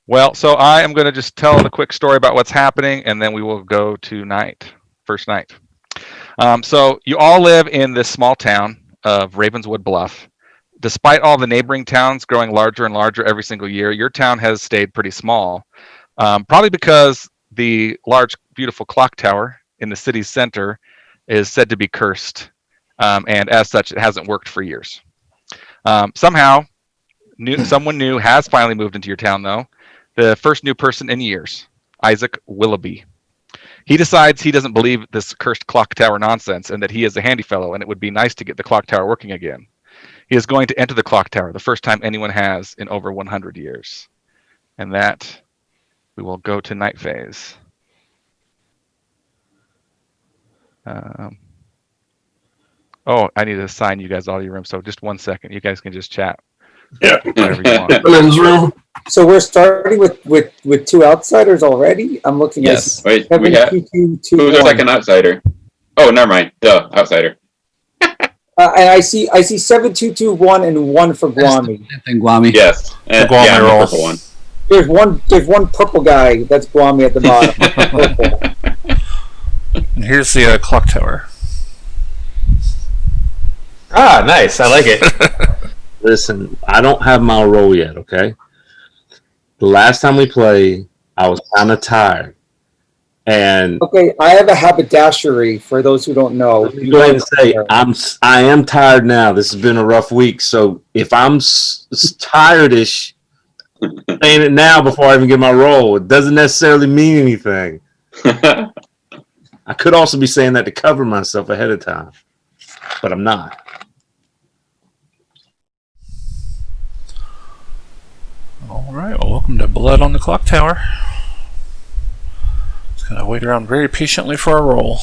Well, so I am going to just tell the quick story about what's happening, and then we will go to first night. So you all live in this small town of Ravenswood Bluff. Despite all the neighboring towns growing larger and larger every single year, your town has stayed pretty small. Probably because the large, beautiful clock tower in the city's center is said to be cursed, and as such, it hasn't worked for years. Somehow, someone new has finally moved into your town, though. The first new person in years, Isaac Willoughby. He decides he doesn't believe this cursed clock tower nonsense and that he is a handy fellow and it would be nice to get the clock tower working again. He is going to enter the clock tower, the first time anyone has in over 100 years. And that, we will go to night phase. Oh, I need to assign you guys all your rooms, so just 1 second. You guys can just chat. Yeah. Whatever you want. Men's room. So we're starting with two outsiders already. I'm looking Yes. at Wait, we have. Who's our second outsider? Oh, never mind. Duh, outsider. and I see 7221 and 1 for Guami. And Guami. Yes. And, Guami yeah, roll. the purple one. There's one purple guy that's Guami at the bottom. And here's the clock tower. Ah, nice. I like it. Listen, I don't have my roll yet, okay? The last time we played, I was kind of tired. And Okay, I have a haberdashery for those who don't know. let me go ahead and say, I am tired now. This has been a rough week. So if I'm tired-ish, saying it now before I even get my roll, it doesn't necessarily mean anything. I could also be saying that to cover myself ahead of time, but I'm not. Alright, well, welcome to Blood on the Clock Tower. Just gonna wait around very patiently for a roll.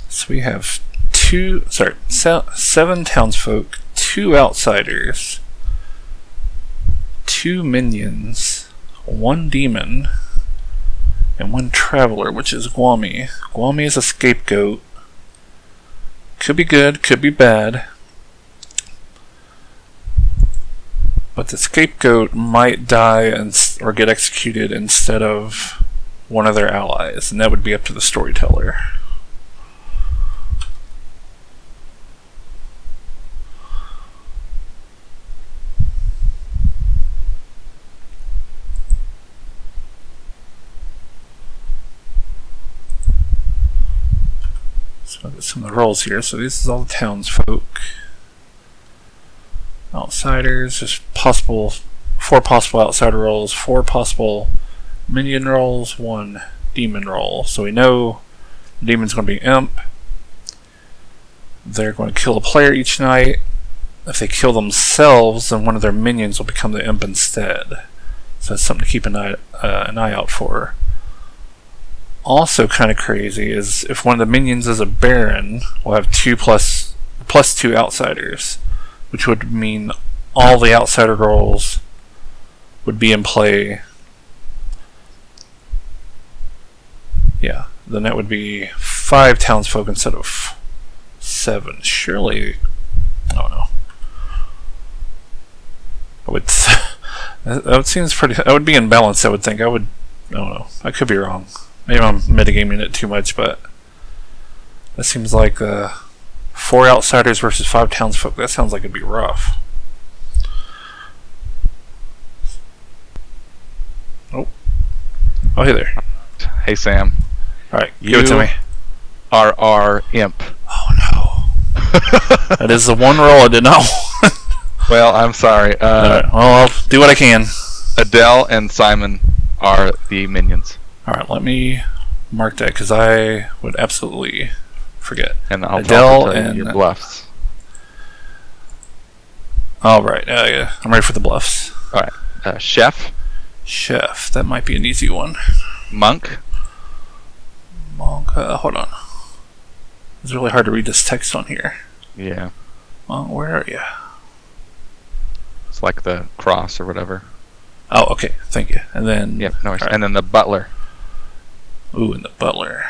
So we have 7 townsfolk, 2 outsiders, 2 minions, 1 demon, and 1 traveler, which is Guami. Guami is a scapegoat. Could be good, could be bad. But the scapegoat might die or get executed instead of one of their allies, and that would be up to the storyteller. So I'll get some of the rolls here. So this is all the townsfolk. Outsiders, there's 4 possible outsider rolls, 4 possible minion rolls, 1 demon roll. So we know the demon's going to be imp. They're going to kill a player each night. If they kill themselves, then one of their minions will become the imp instead. So that's something to keep an eye out for. Also kind of crazy is if one of the minions is a baron, we'll have 2 plus 2 outsiders, which would mean all the outsider rolls would be in play. Yeah, then that would be 5 townsfolk instead of 7. Surely, I don't know. That seems pretty. That would be in balance. I would think. I don't know. I could be wrong. Maybe I'm metagaming it too much, but that seems like 4 outsiders versus 5 townsfolk. That sounds like it'd be rough. Oh, hey there. Hey, Sam. Alright, give it to me. Are our imp. Oh no. That is the one roll I did not want. Well, I'm sorry. Alright, well, I'll do what I can. Adele and Simon are the minions. Alright, let me mark that because I would absolutely forget. And I'll Adele tell you and your bluffs. Alright, yeah, I'm ready for the bluffs. Alright. Chef. Chef, that might be an easy one. Monk. Monk, hold on. It's really hard to read this text on here. Yeah. Monk, where are you? It's like the cross or whatever. Oh, okay, thank you. And then... Yep, no worries. Right. And then the butler. Ooh, and the butler.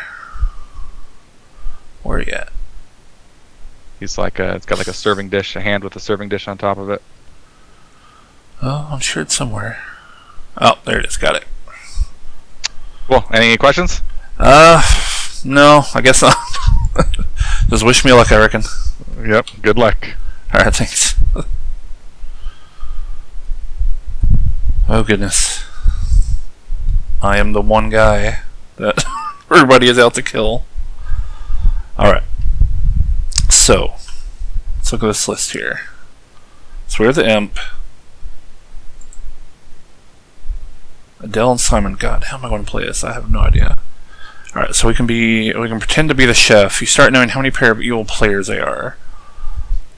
Where are you at? He's like it's got like a serving dish, a hand with a serving dish on top of it. Oh, I'm sure it's somewhere. Oh, there it is. Got it. Cool. Any questions? No, I guess not. Just wish me luck, I reckon. Yep. Good luck. Alright, thanks. Oh, goodness. I am the one guy that everybody is out to kill. Alright. So, let's look at this list here. So we're the imp. Adele and Simon. God, how am I going to play this? I have no idea. Alright, so we can pretend to be the chef. You start knowing how many pair of evil players they are.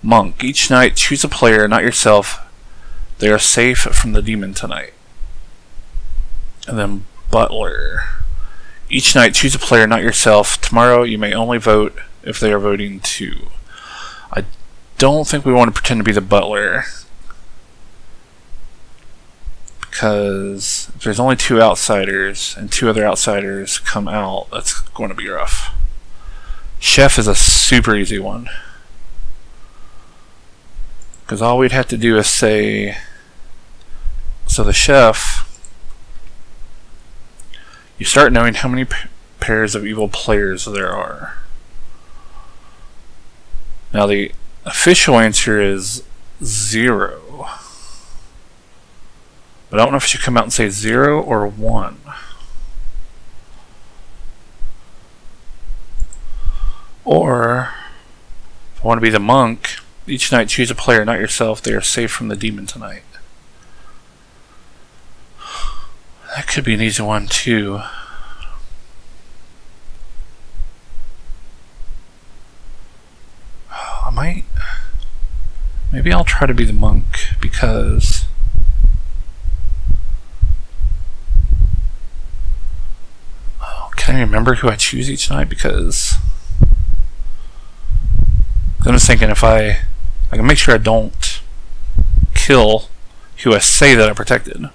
Monk. Each night, choose a player, not yourself. They are safe from the demon tonight. And then Butler. Each night, choose a player, not yourself. Tomorrow, you may only vote if they are voting too. I don't think we want to pretend to be the butler, because if there's only 2 outsiders and 2 other outsiders come out, that's going to be rough. Chef is a super easy one, because all we'd have to do is say, so the chef, you start knowing how many pairs of evil players there are. Now the official answer is 0. But I don't know if it should come out and say 0 or 1. Or, if I want to be the monk, each night choose a player, not yourself. They are safe from the demon tonight. That could be an easy one too. I might... Maybe I'll try to be the monk, because... Can I remember who I choose each night? Because I'm just thinking if I can make sure I don't kill who I say that I protected.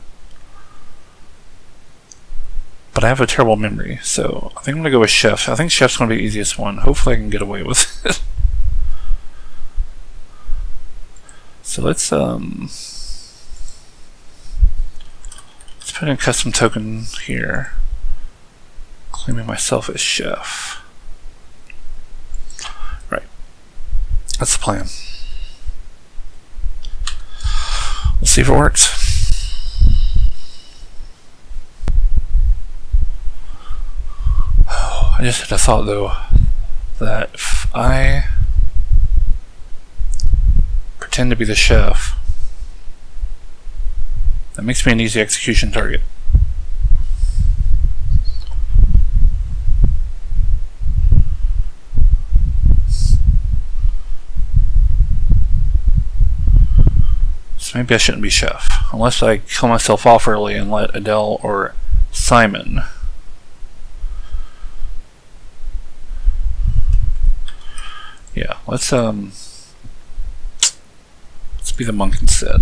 But I have a terrible memory, so I think I'm going to go with Chef. I think Chef's going to be the easiest one. Hopefully I can get away with it. So let's put in a custom token here. Claiming myself as chef. Right. That's the plan. We'll see if it works. I just had a thought though that if I pretend to be the chef, that makes me an easy execution target. Maybe I shouldn't be chef, unless I kill myself off early and let Adele or Simon. Yeah, let's be the monk instead.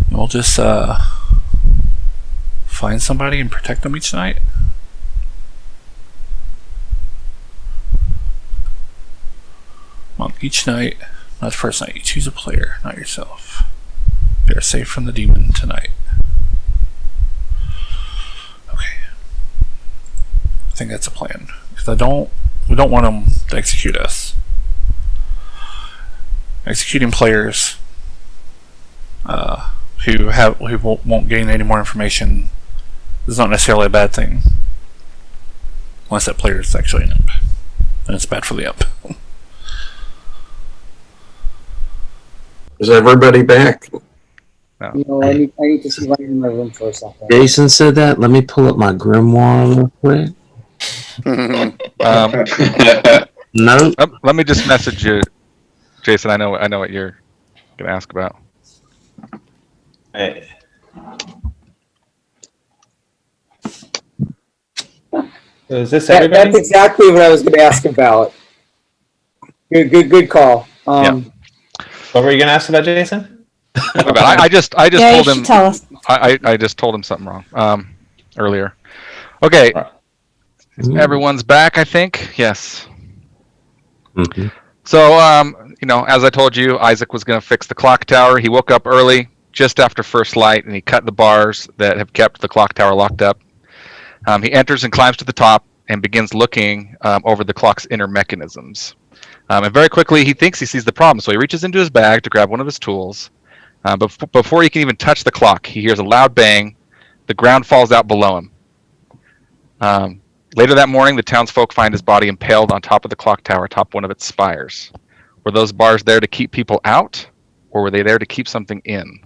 And we'll just find somebody and protect them each night. Monk. Each night, not the first night, you choose a player, not yourself. They are safe from the demon tonight. Okay. I think that's a plan. Because we don't want them to execute us. Executing players who won't gain any more information is not necessarily a bad thing. Unless that player is actually an imp. Then it's bad for the imp. Is everybody back? No. You know, I need to see if I'm in my room for a second. Jason said that. Let me pull up my grimoire real quick. No. Let me just message you, Jason. I know what you're gonna ask about. Hey. So is this everybody? That's exactly what I was going to ask about. Good call. What were you going to ask about, Jason? I just Yeah, told you him. should tell us. I just told him something wrong earlier. Okay. Everyone's back, I think. Yes. Mhm. So, as I told you, Isaac was going to fix the clock tower. He woke up early, just after first light, and he cut the bars that have kept the clock tower locked up. He enters and climbs to the top and begins looking over the clock's inner mechanisms. And very quickly, he thinks he sees the problem. So he reaches into his bag to grab one of his tools. But before he can even touch the clock, he hears a loud bang. The ground falls out below him. Later that morning, the townsfolk find his body impaled on top of the clock tower atop one of its spires. Were those bars there to keep people out, or were they there to keep something in?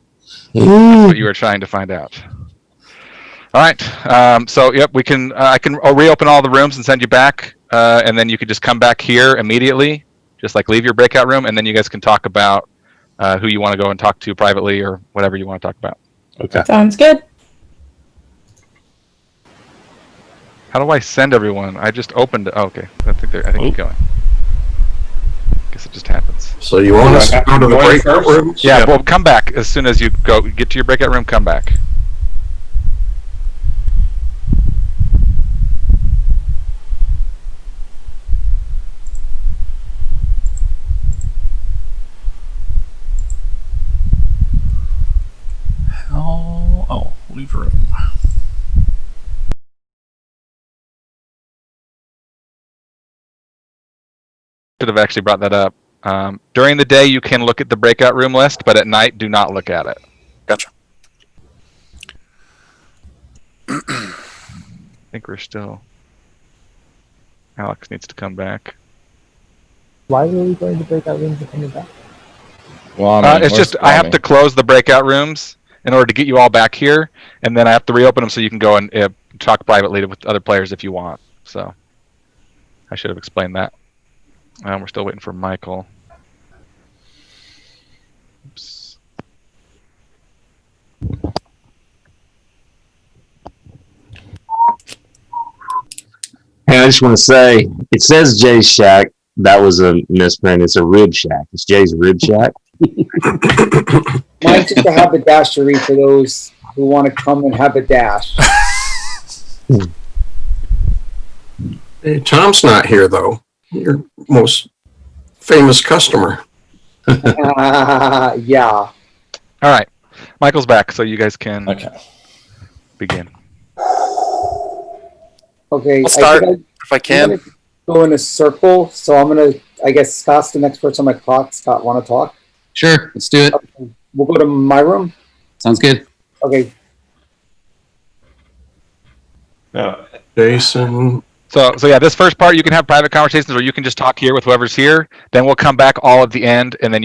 That's what you were trying to find out. All right. So, yep, we can. I can reopen all the rooms and send you back, and then you could just come back here immediately. Just like leave your breakout room, and then you guys can talk about who you want to go and talk to privately or whatever you want to talk about. Okay. Sounds good. How do I send everyone? I just opened it. Oh, okay. I think it's going. Guess it just happens. So you want us to go to the breakout rooms? Yeah, well, come back as soon as you get to your breakout room. Come back. Oh, leave room. Should have actually brought that up. During the day, you can look at the breakout room list, but at night, do not look at it. Gotcha. I think we're still. Alex needs to come back. Why were we going to breakout rooms and coming back? Well, It's just I have to close the breakout rooms in order to get you all back here, and then I have to reopen them so you can go and talk privately with other players if you want. So I should have explained that. We're still waiting for Michael. Oops. Hey, I just want to say, it says Jay's Shack. That was a misprint. It's a Rib Shack. It's Jay's Rib Shack. Mine's just a haberdashery for those who want to come and have a dash. Hey, Tom's not here, though. Your most famous customer. Yeah. All right, Michael's back, so you guys can begin. Okay. I'll start if I I'm can. gonna go in a circle, so I'm gonna. I guess Scott's the next person on my clock. Scott, want to talk? Sure, let's do it. Okay. We'll go to my room. Sounds good. Okay. No. Jason. So yeah, this first part you can have private conversations, or you can just talk here with whoever's here. Then we'll come back all at the end, and then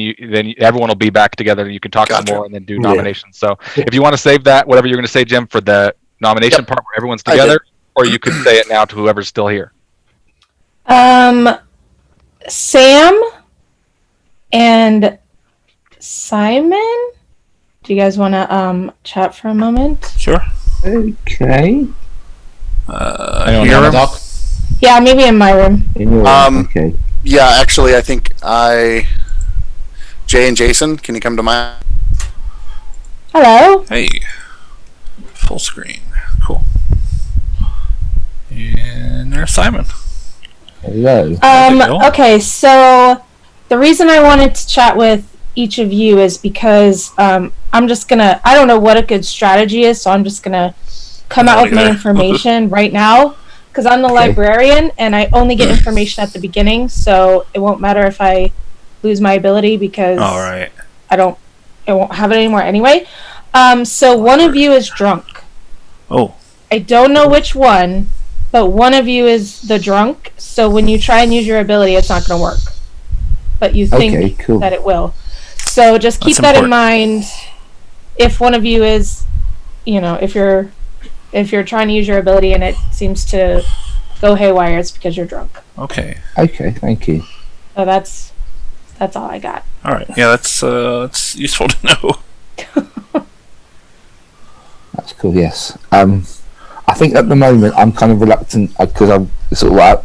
everyone will be back together, and you can talk some more, and then do nominations. So if you want to save that, whatever you're going to say, Jim, for the nomination part where everyone's together, or you could say it now to whoever's still here. Sam and Simon, do you guys want to chat for a moment? Sure. Okay. Hear him? Yeah, maybe in my room. Okay. Yeah, actually, I think Jay and Jason, can you come to my? Hello. Hey. Full screen. Cool. And there's Simon. Hello. Okay, so the reason I wanted to chat with each of you is because I'm just gonna. I don't know what a good strategy is, so I'm just gonna come out with my information right now. Because I'm the librarian, and I only get information at the beginning, so it won't matter if I lose my ability because I won't have it anymore anyway. So one of you is drunk. Oh. I don't know which one, but one of you is the drunk. So when you try and use your ability, it's not going to work. But you think that it will. So just keep that in mind. If one of you is, if you're trying to use your ability and it seems to go haywire, it's because you're drunk. Okay. Okay, thank you. So that's all I got. All right. Yeah, that's useful to know. That's cool. Yes. I think at the moment I'm kind of reluctant because I'm sort of like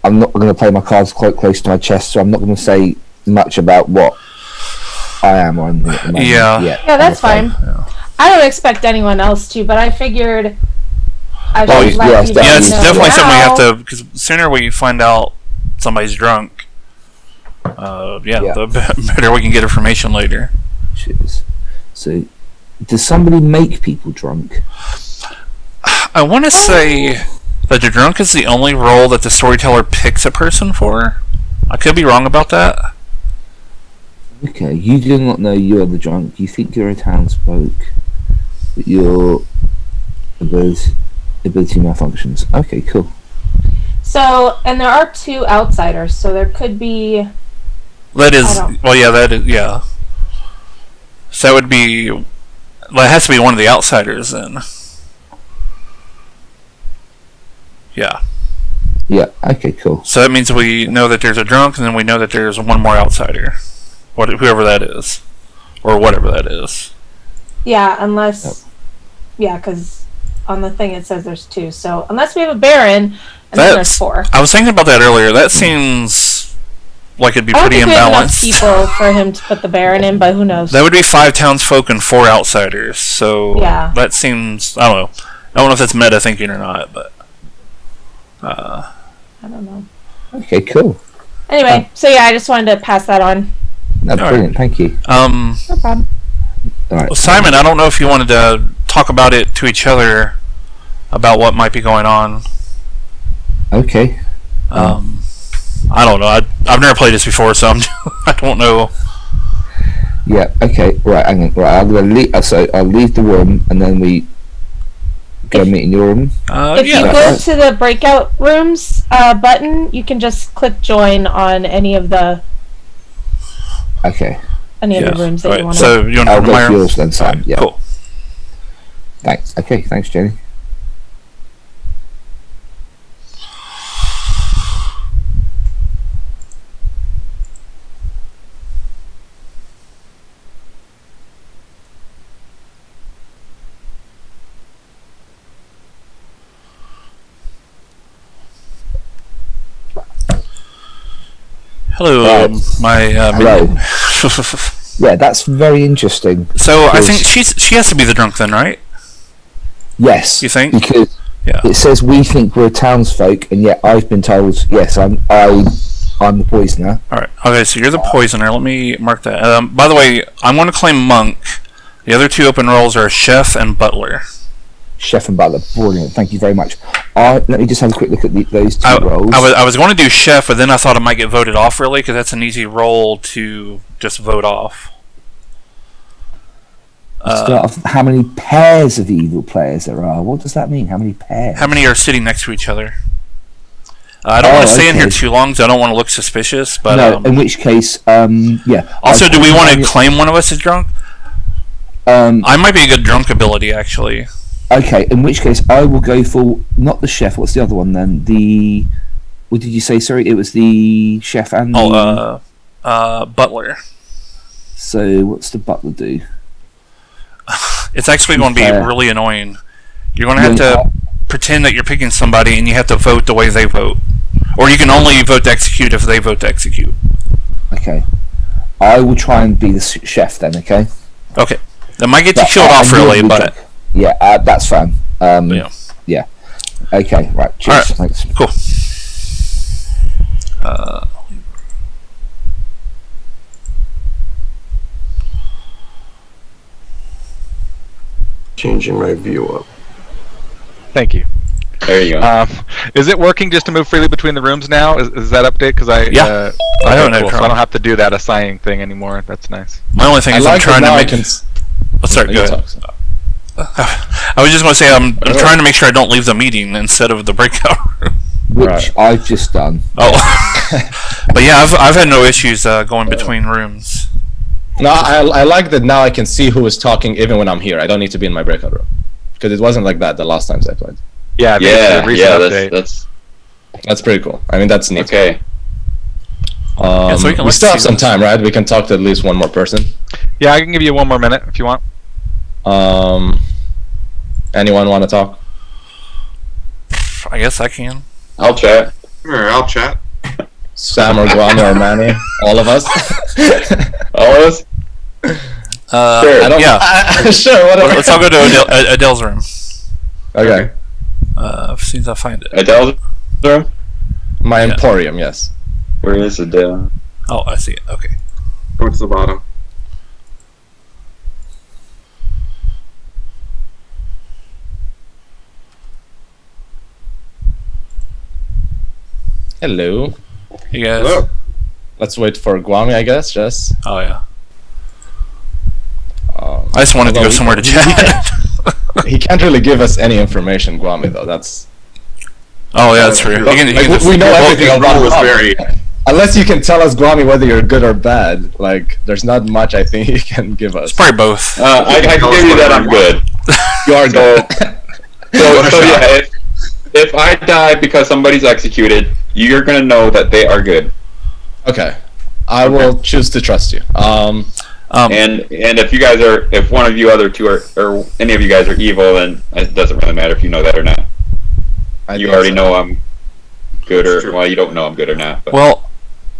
I'm not going to play my cards quite close to my chest, so I'm not going to say much about what I am or anything at the moment. Yeah, that's fine. Yeah. I don't expect anyone else to, but I figured I Oh, should let yes, you Yeah, it's know definitely something we have now. to, because the sooner we find out somebody's drunk, the better we can get information later. Cheers. So, does somebody make people drunk? I want to say that the drunk is the only role that the storyteller picks a person for. I could be wrong about that. Okay, you do not know you are the drunk. You think you're a townsfolk, but your ability malfunctions. Okay, cool. So, and there are 2 outsiders, so there could be. That is, I don't- well, yeah, that is, yeah. So that would be, well, it has to be one of the outsiders then. Yeah. Yeah. Okay, cool. So that means we know that there's a drunk, and then we know that there's one more outsider, whoever that is, or whatever that is. Yeah, unless. Yeah, because on the thing it says there's 2. So unless we have a Baron, and then there's 4. I was thinking about that earlier. That seems like it'd be I don't pretty think we have enough imbalanced. people for him to put the Baron in, but who knows? That would be 5 townsfolk and 4 outsiders. So Yeah. that seems, I don't know. I don't know if that's meta thinking or not, but I don't know. Okay, cool. Anyway, so yeah, I just wanted to pass that on. No, brilliant. Thank you. No problem. All right. Well, Simon, I don't know if you wanted to talk about it to each other about what might be going on. Okay. I don't know. I've never played this before, so I don't know. Yeah. Okay. Right. Hang on. Right. I'm gonna leave. So I'll leave the room, and then we go meet in your room. If you go to the breakout rooms button, you can just click join on any of the Okay. the rooms that you want to. So you want to I'll go go to my to room? yours then, Sam. Yeah. Cool. Thanks. Okay. Thanks, Jenny. Hello, my Hello. minion. Yeah, that's very interesting. So I because- think she has to be the drunk then, right? Yes. You think? Because Yeah. it says we think we're townsfolk, and yet I've been told yes, I'm the poisoner. All right. Okay, so you're the poisoner. Let me mark that. By the way, I'm going to claim monk. The other 2 open roles are chef and butler. Chef and butler, brilliant. Thank you very much. Let me just have a quick look at those 2 roles. I was going to do chef, but then I thought I might get voted off really because that's an easy role to just vote off. Start off, how many pairs of evil players there are? What does that mean? How many pairs? How many are sitting next to each other? I don't want to stay in here okay. too long because I don't want to look suspicious. But No, in which case, yeah. also, do we want to claim one of us as drunk? I might be a good drunk ability actually. Okay, in which case I will go for not the chef. What's the other one then? What did you say? Sorry, it was the chef and the... Butler. So what's the butler do? It's actually going to be Fair. really annoying. You're going to have to pretend that you're picking somebody, and you have to vote the way they vote, or you can only vote to execute if they vote to execute. Okay, I will try and be the chef then. Okay. Okay, that might get you But killed off I'm really, really but drunk. Yeah, that's fine. yeah. Yeah. Okay. Right. Cheers. All right. Thanks. Cool. Changing my view up. Thank you. There you go. Is it working just to move freely between the rooms now? Is that update? Because I I don't know. cool. So I don't have to do that assigning thing anymore. That's nice. My only thing is I'm trying to make. Let's start. Go ahead. I was just going to say I'm trying to make sure I don't leave the meeting instead of the breakout room. Which I've just done. Oh, but yeah, I've had no issues going between rooms. No, I like that now I can see who is talking even when I'm here. I don't need to be in my breakout room. Because it wasn't like that the last times I played. Yeah, That's pretty cool. I mean, that's neat. Okay. So we can we still have see some this. time, right? We can talk to at least one more person. Yeah, I can give you 1 more minute if you want. Anyone want to talk? I guess I can. I'll chat. Sure, I'll chat. Sam or Guano or Manny? All of us? All of us? Sure. I don't, Yeah. Sure, whatever. Let's all go to Adele's room. Okay. As soon as I find it. Adele's room? My Emporium, yes. Where is Adele? Oh, I see it. Okay. Towards the bottom. Hello. Hey guys. Hello. Let's wait for Guami, I guess. Just. Oh yeah. I just wanted to go somewhere to chat. He can't really give us any information, Guami, though. That's. Oh yeah, that's true. We know everything about was Guami. very. Unless you can tell us, Guami, whether you're good or bad. Like, there's not much I think he can give us. It's probably both. I can give you that I'm good. You are good. So yeah, if I die because somebody's executed, you're gonna know that they are good. Okay. I will choose to trust you. And if you guys are, if one of you other two are, or any of you guys are evil, then it doesn't really matter if you know that or not. You already know I'm good, or well, you don't know I'm good or not. But. Well,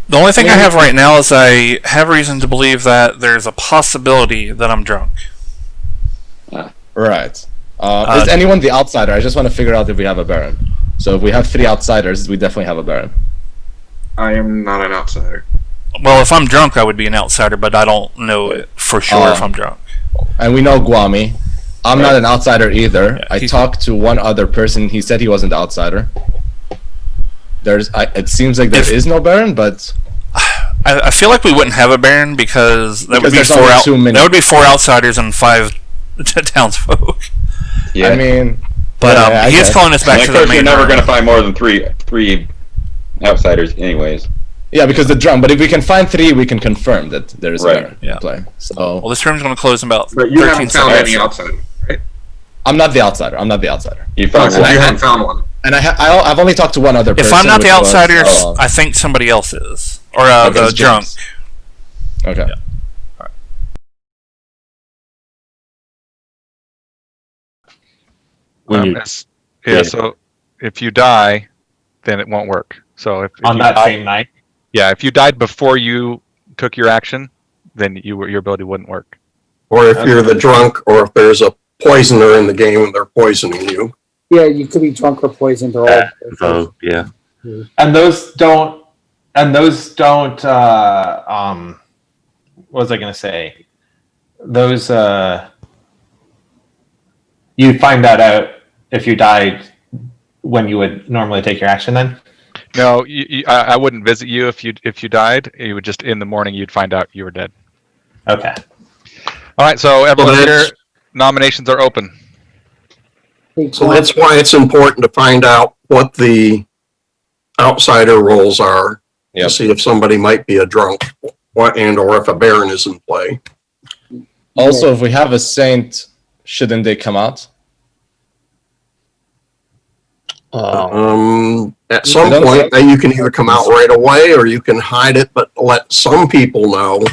the only thing I have right now is I have reason to believe that there's a possibility that I'm drunk. Right. Is anyone the outsider? I just want to figure out if we have a Baron. So if we have 3 outsiders, we definitely have a Baron. I am not an outsider. Well, if I'm drunk, I would be an outsider, but I don't know it for sure if I'm drunk. And we know Guami. I'm not an outsider either. Yeah, I talked to one other person. He said he wasn't the outsider. It seems like there is no Baron, but I feel like we wouldn't have a Baron because that would be there's only too many. That would be 4 outsiders and 5 townsfolk. Yeah. I mean, but he is calling us back to the main. You're never going to find more than three outsiders, anyways. Yeah, because the drum. But if we can find 3, we can confirm that there is a Baron Yeah. play. So, well, this room's going to close in about. But you 13 haven't found seconds. any outsiders, right? I'm not the outsider. I'm not the outsider. You found So one. you haven't found one. And I've only talked to one other person. If I'm not the which was, outsider, I think somebody else is, or the it's drunk. James. Okay. Yeah. So if you die, then it won't work. So if on you that die, same night. yeah, if you died before you took your action, then your ability wouldn't work. Or if you're the drunk, or if there's a poisoner in the game and they're poisoning you. Yeah, you could be drunk or poisoned or all. Oh, yeah. And those don't. What was I going to say? Those. You find that out if you died when you would normally take your action. Then. No, I wouldn't visit you if you died. You would just in the morning you'd find out you were dead. Okay. All right, so everyone here, nominations are open. So that's why it's important to find out what the outsider roles are to see if somebody might be a drunk or if a Baron is in play. Also, if we have a Saint, shouldn't they come out? At some point, you can either come out right away or you can hide it, but let some people know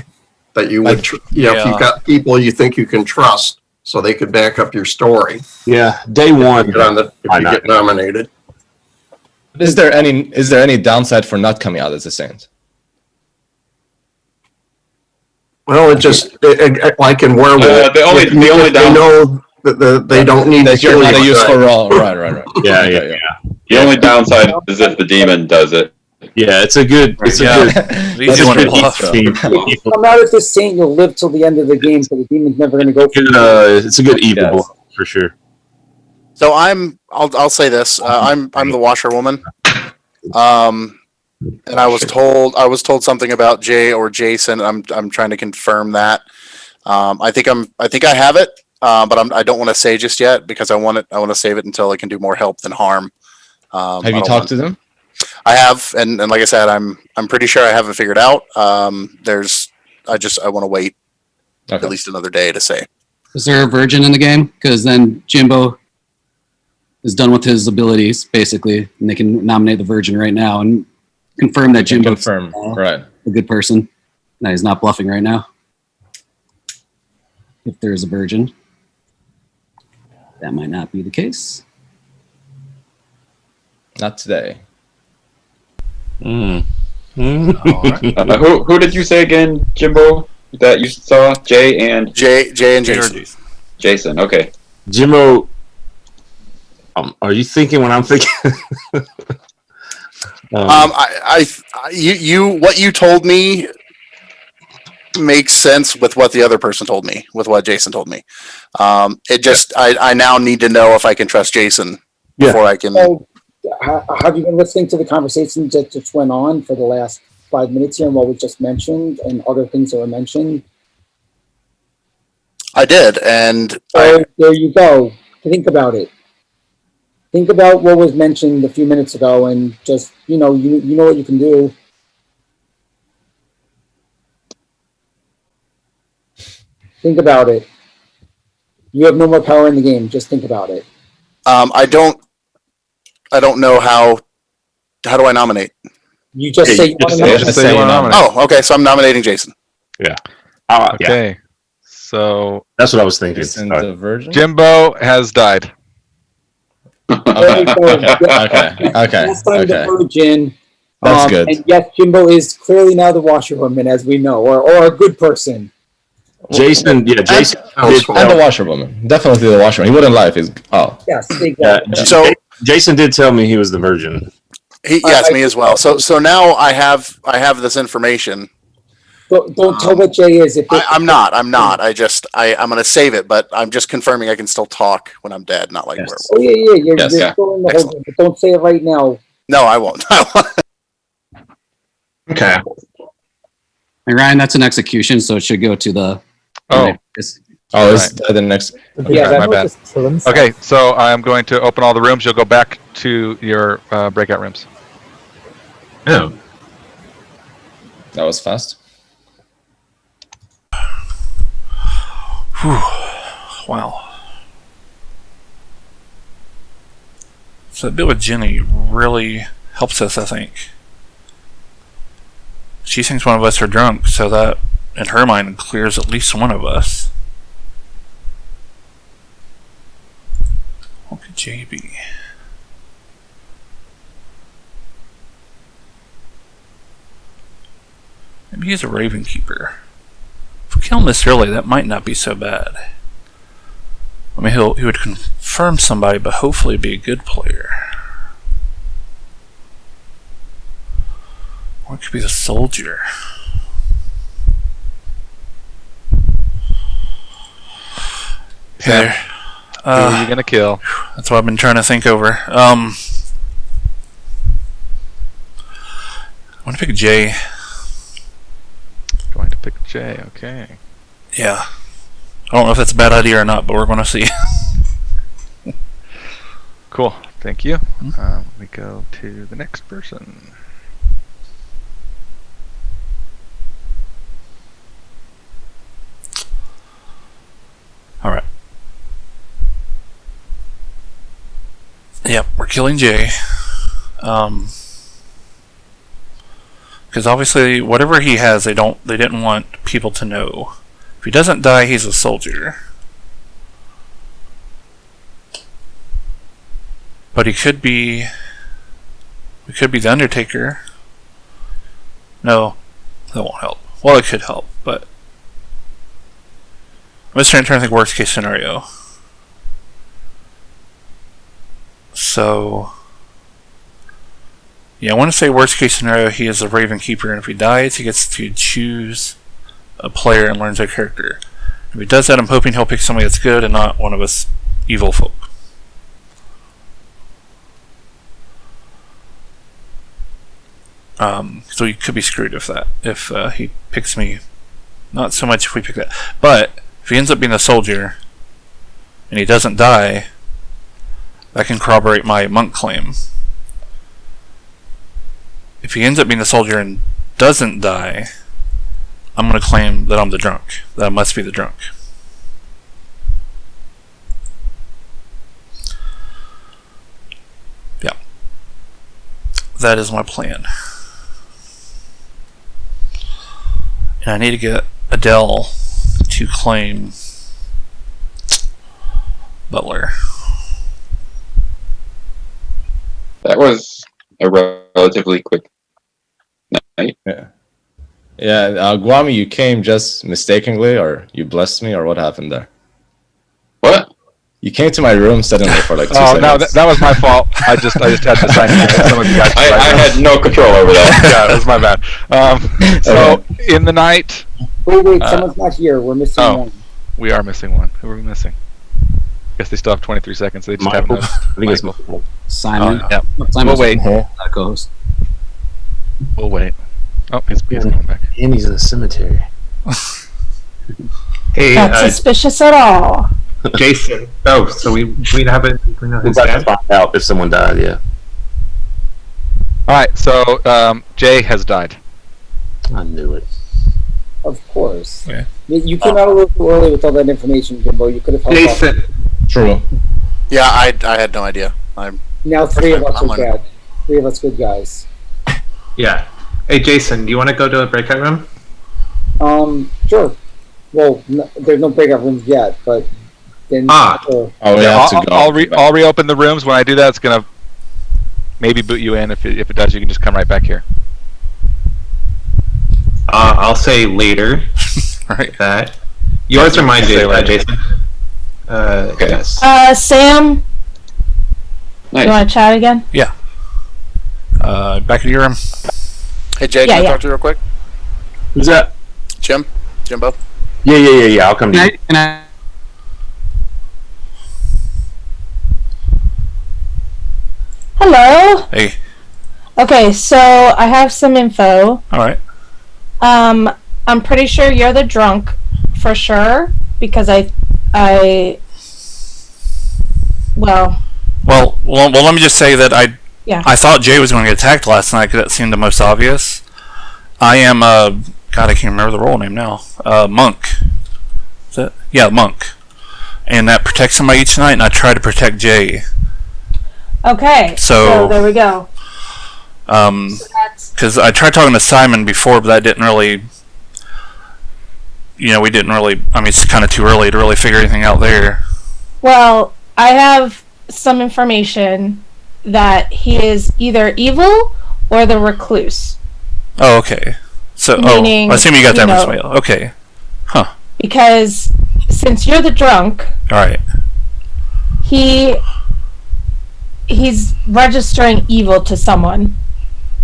that you would, if you've got people you think you can trust, so they could back up your story. Yeah, day one. If you get nominated. Is there any downside for not coming out as a Saint? Well, it just like in Werewolf, the only they know that they don't need that to you're kill not a you. useful role. Right. Yeah. The only downside is if the demon does it. Yeah, it's a good. It's a good. He's doing a bluff. Come out as this saint, you'll live till the end of the game, so the demon's never going to go for you. It's a good evil bluff, for sure. So I'll say this. I'm the washerwoman. And I was told something about Jay or Jason. I'm trying to confirm that. I think I have it, but I don't want to say just yet because I want to save it until it can do more help than harm. Have you talked to them? I have, and like I said, I'm pretty sure I have it figured out. I want to wait at least another day to say. Is there a virgin in the game? Because then Jimbo is done with his abilities, basically, and they can nominate the virgin right now and confirm that Jimbo's right. a good person. No, he's not bluffing right now. If there is a virgin, that might not be the case. Not today. Who did you say again, Jimbo? That you saw Jay and Jason. Jason. Okay. Jimbo, Are you thinking when I'm thinking? What you told me makes sense with what the other person told me, with what Jason told me. I now need to know if I can trust Jason before I can. So, have you been listening to the conversations that just went on for the last 5 minutes here and what was just mentioned and other things that were mentioned? I did, and there you go. Think about it. Think about what was mentioned a few minutes ago, and just you know what you can do. Think about it. You have no more power in the game. Just think about it. I don't know how. How do I nominate? You just say you want to nominate. Just say you want to nominate. Oh, okay. So I'm nominating Jason. Yeah. Okay. So that's what I was thinking. Jason the Virgin. Jimbo has died. Okay. Okay. Last time the Virgin. That's good. And yes, Jimbo is clearly now the washerwoman, as we know, or a good person. Jason, Jason, and the washerwoman. Definitely the washerwoman. He wouldn't lie if he's. Oh. Yes, exactly. So Jason did tell me he was the virgin. Yes, me as well. So now I have this information. Don't tell what Jay is. I'm not. I'm going to save it, but I'm just confirming I can still talk when I'm dead, not like werewolf. Oh yeah. You're still in the whole game, but don't say it right now. No, I won't. Okay. Hey, Ryan, that's an execution, so it should go to the. It's the next. My bad. Okay, so I'm going to open all the rooms. You'll go back to your breakout rooms. Oh. That was fast. Whew. Wow. So that bit with Jenny really helps us, I think. She thinks one of us are drunk, so that, in her mind, clears at least one of us. What could Jay be? Maybe he's a Raven Keeper. If we kill him this early, that might not be so bad. I mean, he would confirm somebody, but hopefully be a good player. Or it could be the soldier. Okay. Who are you gonna kill? That's what I've been trying to think over. I want to pick Jay. Going to pick Jay. Okay. Yeah. I don't know if that's a bad idea or not, but we're going to see. Cool. Thank you. We go to the next person. All right. Yep, we're killing Jay. Because obviously, whatever he has, they didn't want people to know. If he doesn't die, he's a soldier. But he could be. It could be the Undertaker. No, that won't help. Well, it could help, but I'm just trying to think worst case scenario. So, yeah, I want to say worst case scenario, he is a Raven Keeper, and if he dies, he gets to choose a player and learns their character. If he does that, I'm hoping he'll pick somebody that's good and not one of us evil folk. So he could be screwed if he picks me. Not so much if we pick that, but if he ends up being a soldier and he doesn't die, that can corroborate my monk claim. If he ends up being the soldier and doesn't die, I'm going to claim that I'm the drunk. That I must be the drunk. Yeah. That is my plan. And I need to get Adele to claim Butler. That was a relatively quick night. Yeah. Guami, you came just mistakenly, or you blessed me, or what happened there? What? You came to my room suddenly for like 2 Oh seconds. no, that was my fault. I just had to sign in. Some of you guys. I had no control over that. Yeah, that's my bad. So in the night. Wait, someone's not here. We're missing one. We are missing one. Who are we missing? Guess they still have 23 seconds. They just haven't noticed. I think it's Michael. Simon. Yeah. Simon's We'll wait. not a co-host. We'll wait. Oh, he's going back. And he's in the cemetery. Hey, Not suspicious at all. Jason. Oh, so we haven't. We know We're his about to dad. find out if someone died. Yeah. All right. So Jay has died. I knew it. Of course. Yeah. You came out a little too early with all that information, Jimbo. You could have helped out. Jason. True. Yeah, I had no idea. Now 3 of us I'm are learning. bad. 3 of us good guys. Yeah. Hey, Jason. Do you want to go to a breakout room? Sure. Well, there's no breakout rooms yet, but then. Sure. Oh, we have to go. I'll reopen the rooms. When I do that, it's gonna maybe boot you in. If it does, you can just come right back here. I'll say later. Right. That. Yours or mine, Say later. Jason? Okay. Yes. Sam, Nice. you want to chat again? Back in your room. Hey Jay, Yeah, can I yeah. talk to you real quick? Who's that? Jimbo. Yeah. I'll come to you. Can I? Hello. Hey. Okay, so I have some info. All right. I'm pretty sure you're the drunk, for sure, because well, let me just say that Yeah. I thought Jay was going to get attacked last night because that seemed the most obvious. I am God, I can't remember the role name now. Monk. Is it? Yeah, Monk. And that protects somebody each night, and I try to protect Jay. okay. So there we go. Because I tried talking to Simon before, but that didn't really. We didn't really. I mean, it's kind of too early to really figure anything out there. Well, I have some information that he is either evil or the recluse. Oh, okay. So, Meaning, I assume you got that you know- from somebody else. Okay. Huh. Because since you're the drunk, All right. he's registering evil to someone.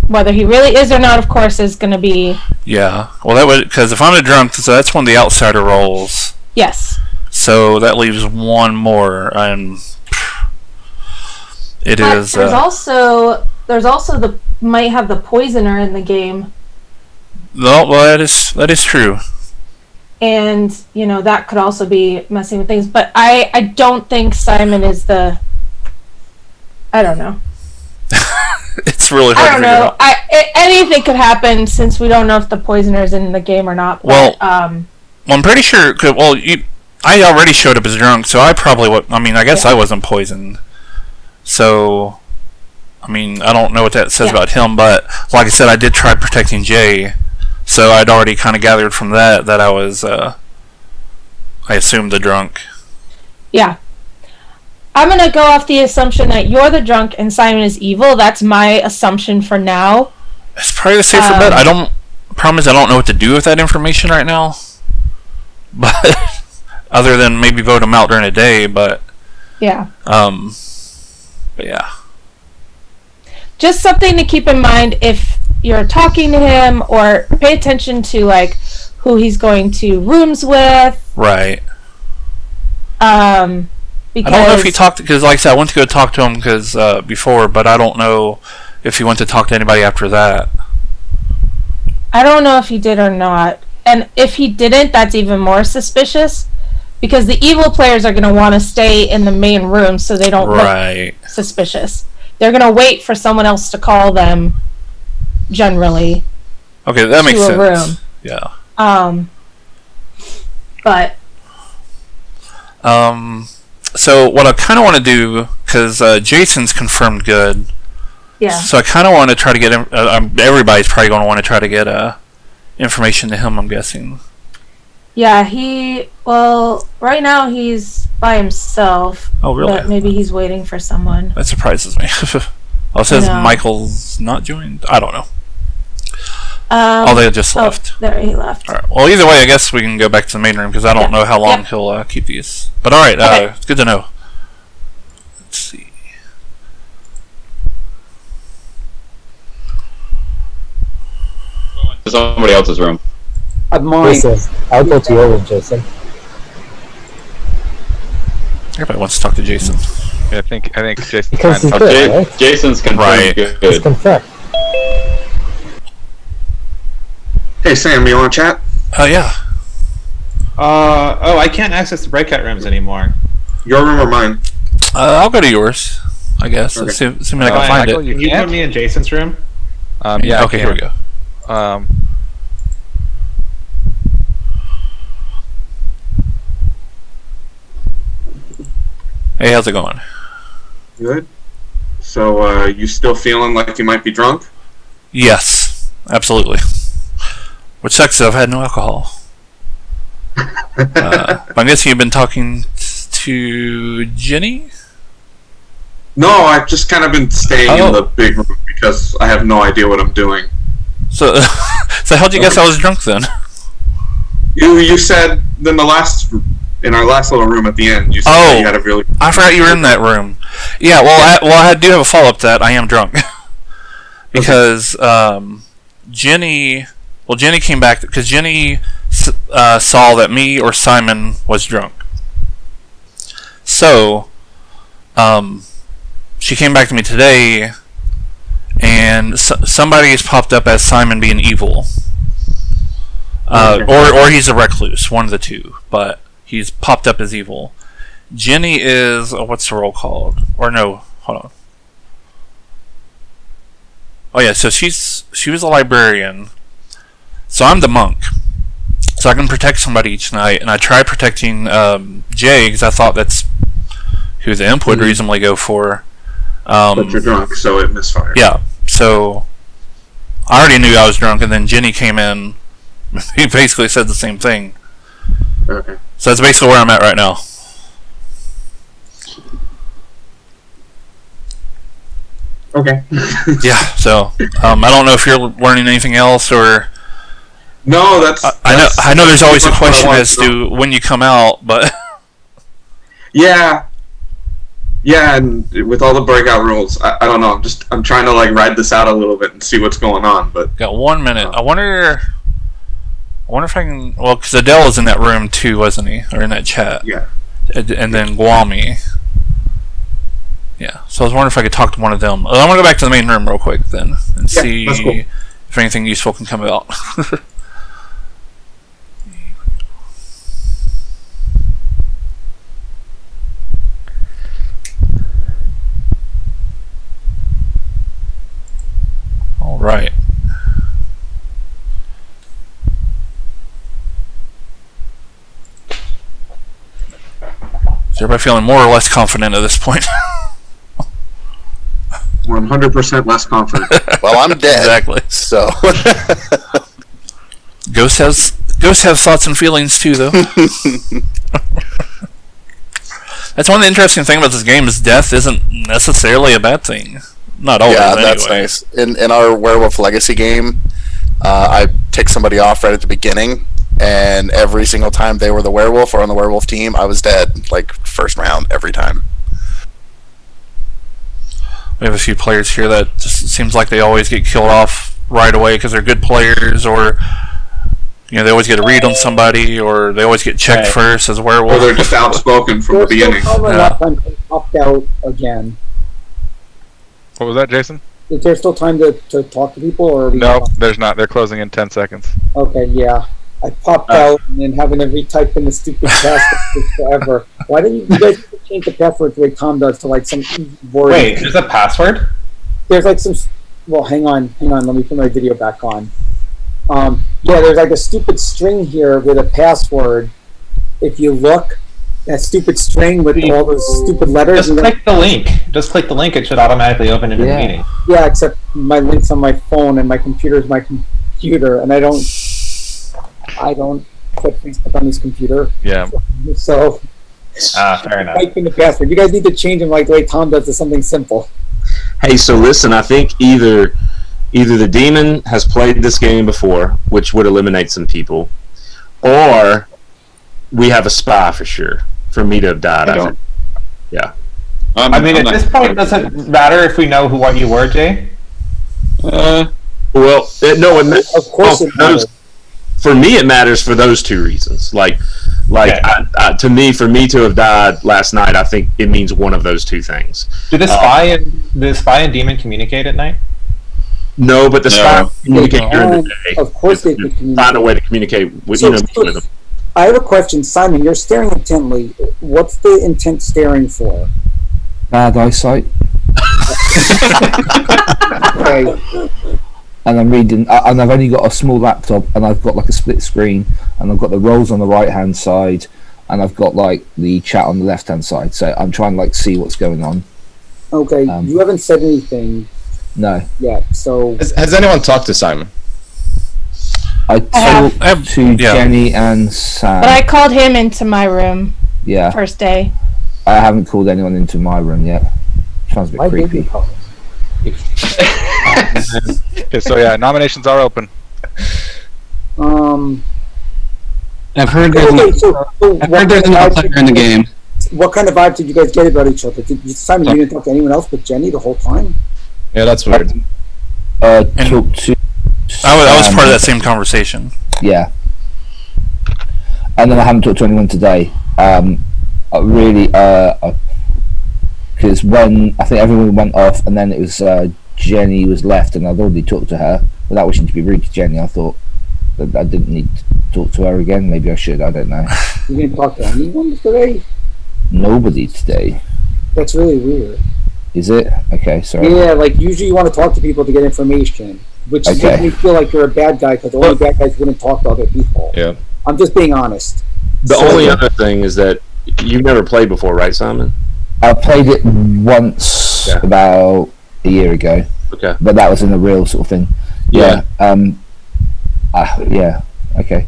Whether he really is or not, of course, is going to be Yeah. Well, that would because if I'm a drunk, so that's one of the outsider roles. yes. So that leaves one more. It But is. there's also might have the poisoner in the game, No, well, that is true. and that could also be messing with things. But I don't think Simon is the. I don't know. It's really I hard don't to figure know. out. Anything could happen since we don't know if the poisoner's in the game or not. Well, But, Well, I'm pretty sure. I already showed up as drunk, so I probably would. I mean, I guess I wasn't poisoned. So, I mean, I don't know what that says about him, but like I said, I did try protecting Jay, so I'd already kind of gathered from that I was, I assumed the drunk. yeah. I'm gonna go off the assumption that you're the drunk and Simon is evil. That's my assumption for now. It's probably the safer bet. Problem is I don't know what to do with that information right now. But other than maybe vote him out during the day, but Yeah. but yeah. Just something to keep in mind if you're talking to him, or pay attention to like who he's going to rooms with. Right. Because I don't know if he talked because, like I said, I went to go talk to him because before, but I don't know if he went to talk to anybody after that. I don't know if he did or not. And if he didn't, that's even more suspicious. Because the evil players are going to want to stay in the main room so they don't Right. look suspicious. They're going to wait for someone else to call them, generally. Okay, that makes to a sense. room. Yeah. But so what I kind of want to do, because Jason's confirmed good, yeah. so I kind of want to try to get him. Everybody's probably going to want to try to get information to him, I'm guessing. Yeah, right now he's by himself. Oh, really? But maybe he's waiting for someone. That surprises me. Oh, it says I know. Michael's not joined. I don't know. They just left. There, he left. All right. Well, either way, I guess we can go back to the main room because I don't know how long he'll keep these. But all right, Okay. it's good to know. somebody else's room. Mine. Jason, I'll go to your room, Jason. Everybody wants to talk to Jason. Yeah, I think Jason's Because trying he's to good, right? Jason's confirmed Right. It's good. confirmed. Hey Sam, you want to chat? Yeah. I can't access the breakout rooms anymore. Your room or mine? I'll go to yours, I guess. Okay. Assuming I can find Michael, it. Can you put me in Jason's room? Yeah. Okay, here we go. Hey, how's it going? Good. So, you still feeling like you might be drunk? Yes, absolutely. Which sucks that I've had no alcohol. I'm guessing you've been talking to Jenny? No, I've just kind of been staying in the big room because I have no idea what I'm doing. So, so how'd you guess I was drunk then? You said in our last little room at the end. You said that you had a really. I forgot you were in that room. Yeah, I do have a follow up to that. I am drunk because Jenny came back because Jenny saw that me or Simon was drunk. So, she came back to me today, and somebody has popped up as Simon being evil, or he's a recluse, one of the two. But he's popped up as evil. Jenny is what's the role called? Or no, hold on. Oh yeah, so she was a librarian. So I'm the monk. So I can protect somebody each night, and I try protecting Jay because I thought that's who the imp would reasonably go for. But you're drunk, so it misfired. Yeah. So I already knew I was drunk, and then Jenny came in. He basically said the same thing. Okay. So that's basically where I'm at right now. Okay. Yeah. So I don't know if you're learning anything else or. No, that's. I know. There's always a that's what I question wanted as to know. to when you come out, but. Yeah. Yeah, and with all the breakout rules, I don't know. I'm trying to like ride this out a little bit and see what's going on. But got 1 minute. I wonder if I can. Well, because Adele was in that room too, wasn't he? Or in that chat. Yeah. And then Guami. Yeah. So I was wondering if I could talk to one of them. I'm gonna go back to the main room real quick then and see that's cool. if anything useful can come out. All right. Is everybody feeling more or less confident at this point? 100% less confident. Well, I'm dead. Exactly. So Ghosts have thoughts and feelings too, though. That's one of the interesting things about this game is death isn't necessarily a bad thing. Not always. yeah, anyway. that's nice. In our Werewolf Legacy game, I take somebody off right at the beginning, and every single time they were the werewolf or on the werewolf team, I was dead, like first round every time. We have a few players here that just seems like they always get killed off right away because they're good players, or they always get a read on somebody, or they always get checked first as a werewolf. Or they're just outspoken from the beginning. I'm popped out again. What was that, Jason? Is there still time to talk to people, or are we No, there's not. They're closing in 10 seconds. Okay, yeah. I popped out and then having to retype in the stupid password forever. Why didn't you guys change the password the way Tom does to like some easy word? Wait, there's a password? There's like some. Well, hang on. Let me put my video back on. Yeah, there's like a stupid string here with a password. If you look, that stupid string with all those stupid letters. Just click the link. Just click the link. It should automatically open into the meeting. Yeah, except my link's on my phone and my computer's my computer, and I don't put Facebook on this computer. Yeah. So fair enough. type in the password. You guys need to change them like the way Tom does to something simple. Hey, so listen, I think either the demon has played this game before, which would eliminate some people, or we have a spy for sure. For me to have died, I think. Yeah. I mean, at this point, does it matter if we know what you were, Jay? Well, Well, no, and Of course it matters. for me, it matters for those two reasons. To me, for me to have died last night, I think it means one of those two things. Do the spy and demon communicate at night? No, but the spy communicate during the day. Of course they could communicate. Find a way to communicate with, with them. I have a question, Simon. You're staring intently. What's the intent staring for? Bad eyesight. Okay. And I'm reading, and I've only got a small laptop, and I've got like a split screen, and I've got the roles on the right hand side, and I've got like the chat on the left hand side. So I'm trying to like see what's going on. Okay, you haven't said anything. No. Yet, so. Has anyone talked to Simon? I talked to Jenny and Sam. But I called him into my room. Yeah. First day. I haven't called anyone into my room yet. Sounds a bit creepy. Okay, so yeah, nominations are open. I've heard there's another player in the game. What kind of vibe did you guys get about each other? Simon, you didn't talk to anyone else but Jenny the whole time? Yeah, that's weird. Talked to. I was part of that same conversation. Yeah. And then I haven't talked to anyone today. Because when I think everyone went off, and then it was Jenny was left, and I'd already talked to her without wishing to be rude to Jenny. I thought that I didn't need to talk to her again. Maybe I should. I don't know. You didn't talk to anyone today? Nobody today. That's really weird. Is it? Okay, sorry. Yeah, like usually you want to talk to people to get information, which makes me feel like you're a bad guy because only bad guys wouldn't talk to other people. Yeah. I'm just being honest. The only other thing is that you've never played before, right, Simon? I played it once about a year ago. Okay. But that was in a real sort of thing. Yeah. Yeah. Okay.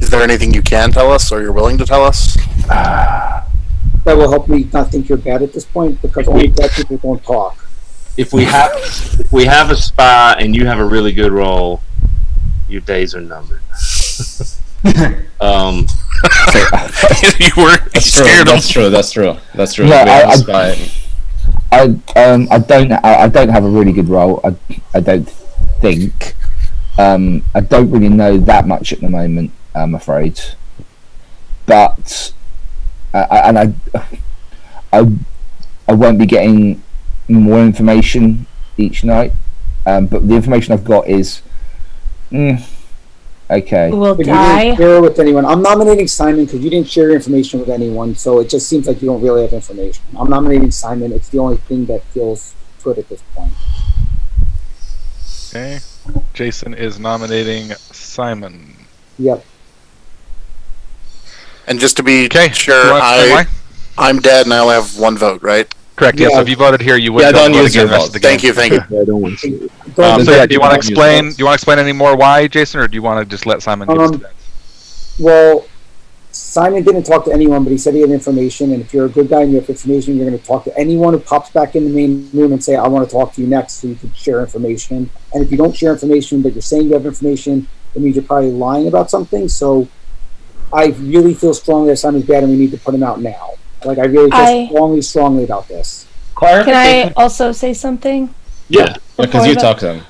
Is there anything you can tell us or you're willing to tell us? That will help me not think you're bad at this point because only bad people don't talk. If we have a spy and you have a really good roll, your days are numbered. You were scared. That's true. No, I don't have a really good role. I don't think. I don't really know that much at the moment, I'm afraid. But I won't be getting more information each night. But the information I've got is okay. Who will But die? you didn't share with anyone. I'm nominating Simon because you didn't share information with anyone, so it just seems like you don't really have information. I'm nominating Simon. It's the only thing that feels good at this point. Okay. Jason is nominating Simon. Yep. And just to be Okay. sure, I'm dead and I only have one vote, right? Correct. Yes. Yeah. So if you voted here, you would. don't vote use again your the rest vote. of the game. Thank you. I don't want to. So yeah, do you want to Don't use explain? votes. Do you want to explain any more why, Jason, or do you want to just let Simon give his defense? Well, Simon didn't talk to anyone, but he said he had information, and if you're a good guy and you have information, you're going to talk to anyone who pops back in the main room and say, I want to talk to you next, so you can share information. And if you don't share information, but you're saying you have information, it means you're probably lying about something. So I really feel strongly that Simon's bad and we need to put him out now. Like, I really feel strongly about this. Can I also say something? Yeah, because you talked to him.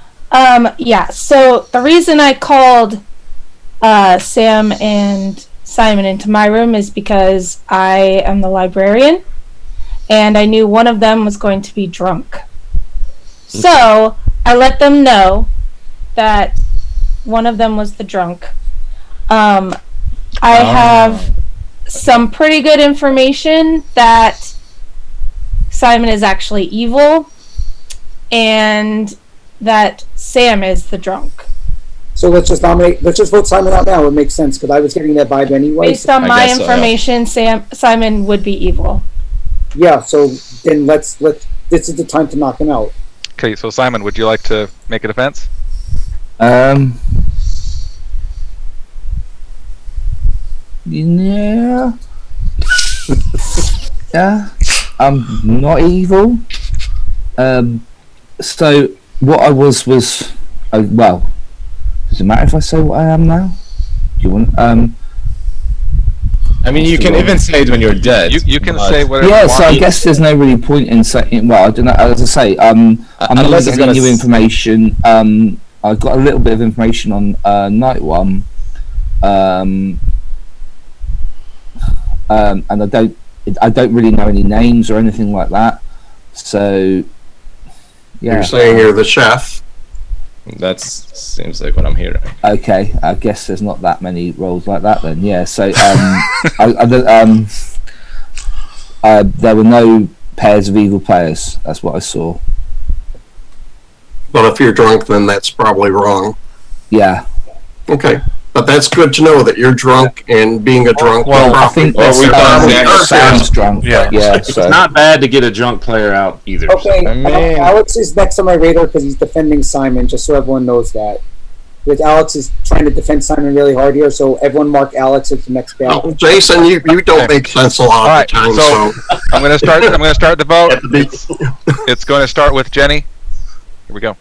Yeah, so the reason I called Sam and Simon into my room is because I am the librarian and I knew one of them was going to be drunk. So I let them know that one of them was the drunk. I have some pretty good information that Simon is actually evil and that Sam is the drunk. So let's just vote Simon out now. It makes sense because I was getting that vibe anyway. Based on my information, Simon would be evil. Yeah, so then let's this is the time to knock him out. Okay. So Simon, would you like to make a defense? Yeah. Yeah. I'm not evil. So what I was well. Does it matter if I say what I am now? Do you want? I mean, you can even say it when you're dead. You can but- say whatever Yeah, you so want. I guess there's no really point in saying. Well, I don't know. As I say, I'm not Unless it's getting gonna new s- information. I got a little bit of information on night one, and I don't really know any names or anything like that. So, yeah. You're saying you're the chef. That seems like what I'm hearing. Okay, I guess there's not that many roles like that then. Yeah, so there were no pairs of evil players. That's what I saw. But if you're drunk, then that's probably wrong. Yeah. Okay. But that's good to know that you're drunk and being a drunk. Well, I think Well, we found sounds drunk. Yeah. Yeah. It's So. not bad to get a drunk player out either. Okay, I mean- Alex is next on my radar because he's defending Simon, just so everyone knows that. Because Alex is trying to defend Simon really hard here, so everyone mark Alex as the next battle. Oh, Jason, you don't make sense a lot All of right, the time. so I'm gonna start the vote. At the big- It's going to start with Jenny. Here we go.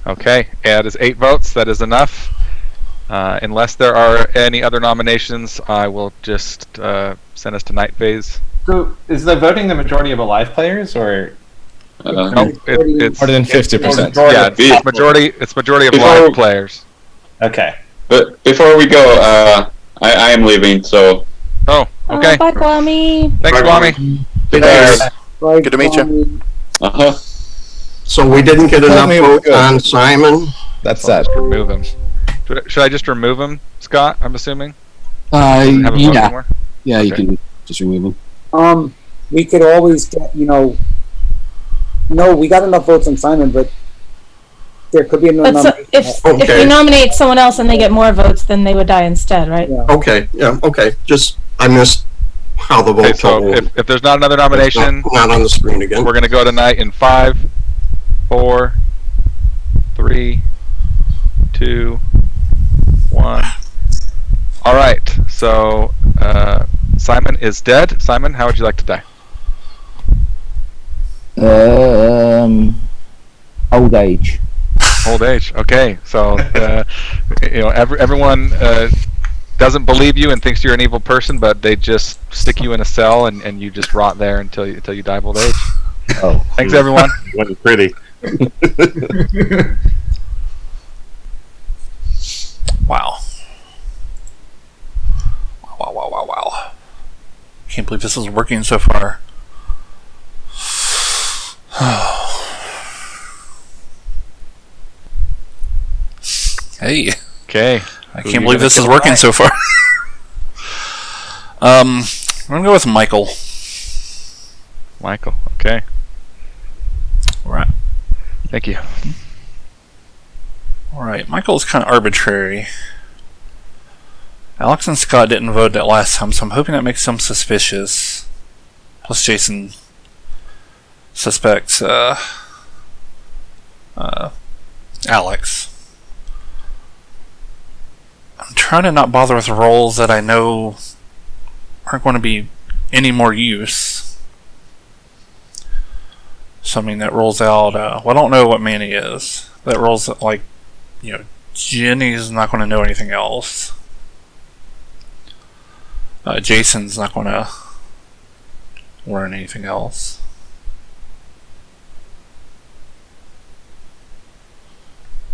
Okay, Ed is 8 votes. That is enough. Unless there are any other nominations, I will just send us to night phase. So is the voting the majority of alive players, or No, it's More than 50%. yeah, it's majority. It's majority of Before- live players. okay? But before we go, I am leaving, so Oh, okay. Oh, bye, Kwame. Thanks, Bye, Kwame. good night. Right, Good to meet you. Uh-huh. So we didn't get enough me votes good. on Simon. That's sad. Just remove him. Should I just remove him, Scott? I'm assuming. Have a vote Yeah, anymore? yeah, you Okay. can just remove them. We could always get, no, we got enough votes on Simon, but there could be another But so, nomination. if Okay. we nominate someone else and they get more votes, then they would die instead, right? Yeah. Okay, yeah, okay. Just, I missed how the Okay, vote so total. if there's not another nomination, Not on the screen again. we're gonna go tonight in 5, 4, 3, 2, 1. All right. So Simon is dead. Simon, how would you like to die? Old age. Old age. Okay. So everyone doesn't believe you and thinks you're an evil person, but they just stick you in a cell and you just rot there until you die of old age. Oh. Thanks, everyone. Wasn't pretty. Wow. Wow. Can't believe this is working so far. Hey. Okay. I can't believe this is working so far. I'm gonna go with Michael. Michael. Okay. Right. Thank you. Alright, Michael's kind of arbitrary. Alex and Scott didn't vote that last time, so I'm hoping that makes them suspicious. Plus Jason suspects Alex. I'm trying to not bother with roles that I know aren't going to be any more use. So I mean that rolls out, well I don't know what Manny is. That rolls like, Jenny's not going to know anything else. Jason's not going to learn anything else.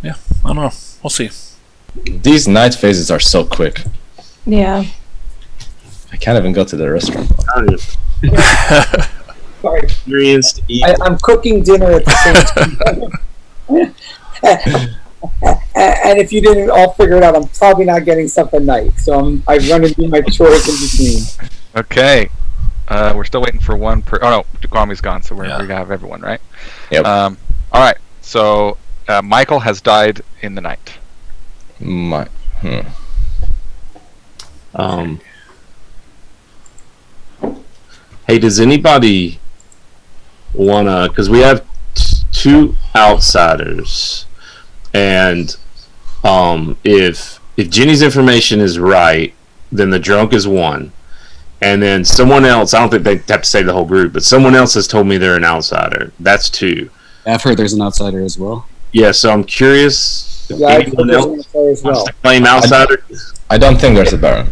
Yeah, I don't know. We'll see. These night phases are so quick. Yeah. I can't even go to the restaurant. Sorry. Experienced I'm cooking dinner at the same time. And if you didn't all figure it out, I'm probably not getting stuff at night. So I run and do my chores in between. Okay. We're still waiting for one per. Oh no, Kwame's gone, so we're gonna have everyone, right? Yep. All right. So Michael has died in the night. Hey, does anybody wanna? Because we have two outsiders, and if Jenny's information is right, then the drunk is one, and then someone else. I don't think they have to say the whole group, but someone else has told me they're an outsider. That's two. I've heard there's an outsider as well. Yeah, so I'm curious. If Yeah, I anyone think there's else an outsider as well. wants to claim outsider. I don't think there's a Baron.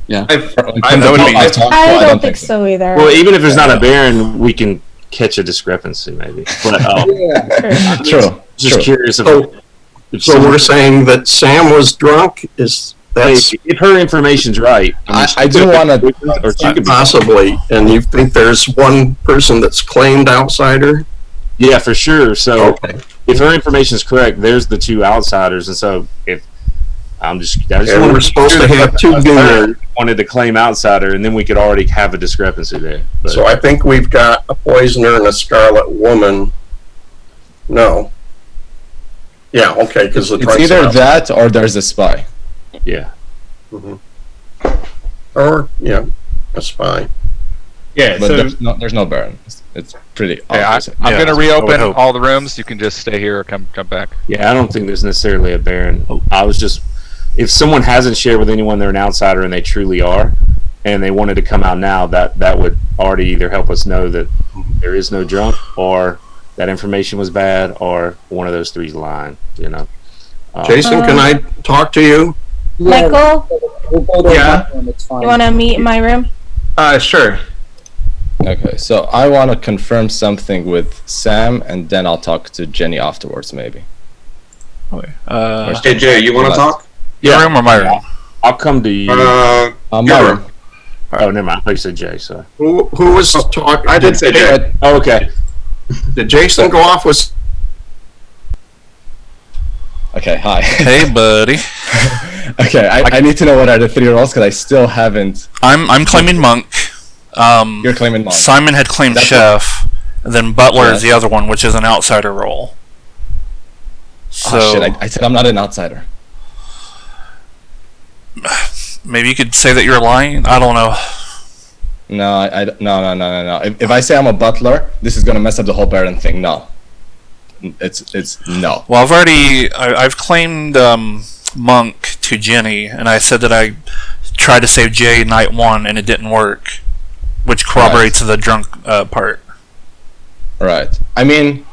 Yeah. I don't think so either. Well, even if there's not a Baron, we can catch a discrepancy, maybe. But Yeah. True. just curious if. So we're saying that Sam was drunk? If her information's right, I do want to, or she could be Possibly. And you think there's one person that's claimed outsider? Yeah, for sure. So Okay. if her information is correct, there's the two outsiders, and so if I just And wanted we're supposed to have two gooners. wanted to claim outsider, and then we could already have a discrepancy there. But So I think we've got a poisoner and a scarlet woman. No. Yeah, okay, because the it's drunk's either out. that or there's a spy. yeah, Or, yeah, a spy. Yeah, But so there's no Baron. It's pretty Okay, obvious. I'm Yeah, going to I would reopen hope. all the rooms. You can just stay here or come back. yeah. I don't think there's necessarily a Baron. I was just, if someone hasn't shared with anyone they're an outsider and they truly are, and they wanted to come out now, that would already either help us know that there is no drunk, or that information was bad, or one of those three's lying. You know. Jason, can I talk to you? Michael, We'll go to Yeah. one room, it's fine. you want to meet in my room? sure. Okay, so I want to confirm something with Sam, and then I'll talk to Jenny afterwards, maybe. Okay. Hey Jay, you want to talk? Your room or my room? I'll come to you. My your room. Oh, never mind. I thought you said Jay. Sorry. Who was talking? I did say Jay. Oh, okay. Did Jason go off with? Okay, hi. Hey, buddy. Okay, I need to know what are the three roles because I still haven't. I'm claiming monk. You're claiming monk. Simon had claimed That's chef, and then butler Yeah. is the other one, which is an outsider role. So Oh shit! I said I'm not an outsider. maybe you could say that you're lying. I don't know. No. If I say I'm a butler, this is gonna mess up the whole Baron thing. No. It's no. Well, I've claimed monk to Jenny, and I said that I tried to save Jay night one, and it didn't work, which corroborates the drunk part. Right. I mean,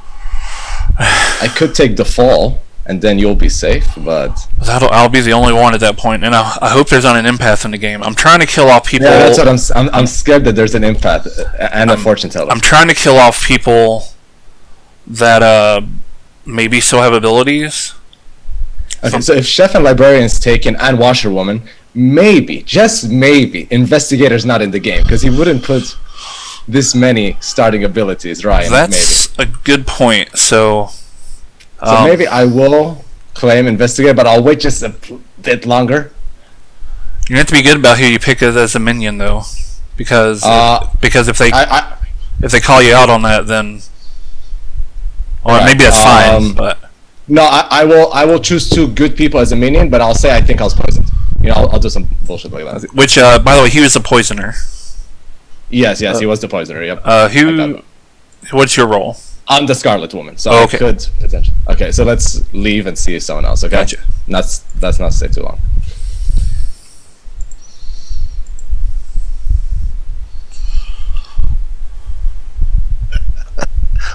I could take the fall, and then you'll be safe. But I'll be the only one at that point, and I hope there's not an empath in the game. I'm trying to kill off people. yeah, that's what I'm scared that there's an empath and a fortune teller. I'm trying to kill off people that maybe still have abilities. Okay, so if chef and librarian's taken and washerwoman, maybe, just maybe, investigator's not in the game because he wouldn't put this many starting abilities, right? That's a good point. So Maybe I will claim investigator, but I'll wait just a bit longer. you have to be good about who you pick as a minion, though, because if they call you out on that, then maybe that's fine. But no, I will choose two good people as a minion, but I'll say I think I was poisoned. You know, I'll do some bullshit like that. which, by the way, he was the poisoner. Yes, he was the poisoner. Yep. What's your role? I'm the Scarlet Woman, so Okay. I could potentially. Okay, so let's leave and see someone else. Okay, Gotcha. That's not stay too long.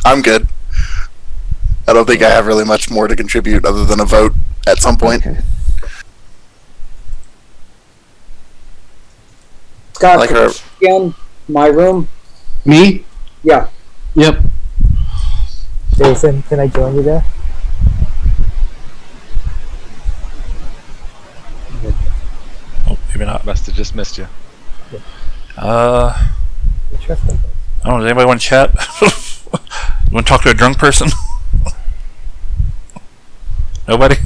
I'm good. I don't think I have really much more to contribute other than a vote at some point. Okay. Scott, Like her- again, my room. Me? Yeah. Yep. Jason, can I join you there? Oh, maybe not. Must have just missed you. Interesting. I don't know. Does anybody want to chat? You want to talk to a drunk person? Nobody?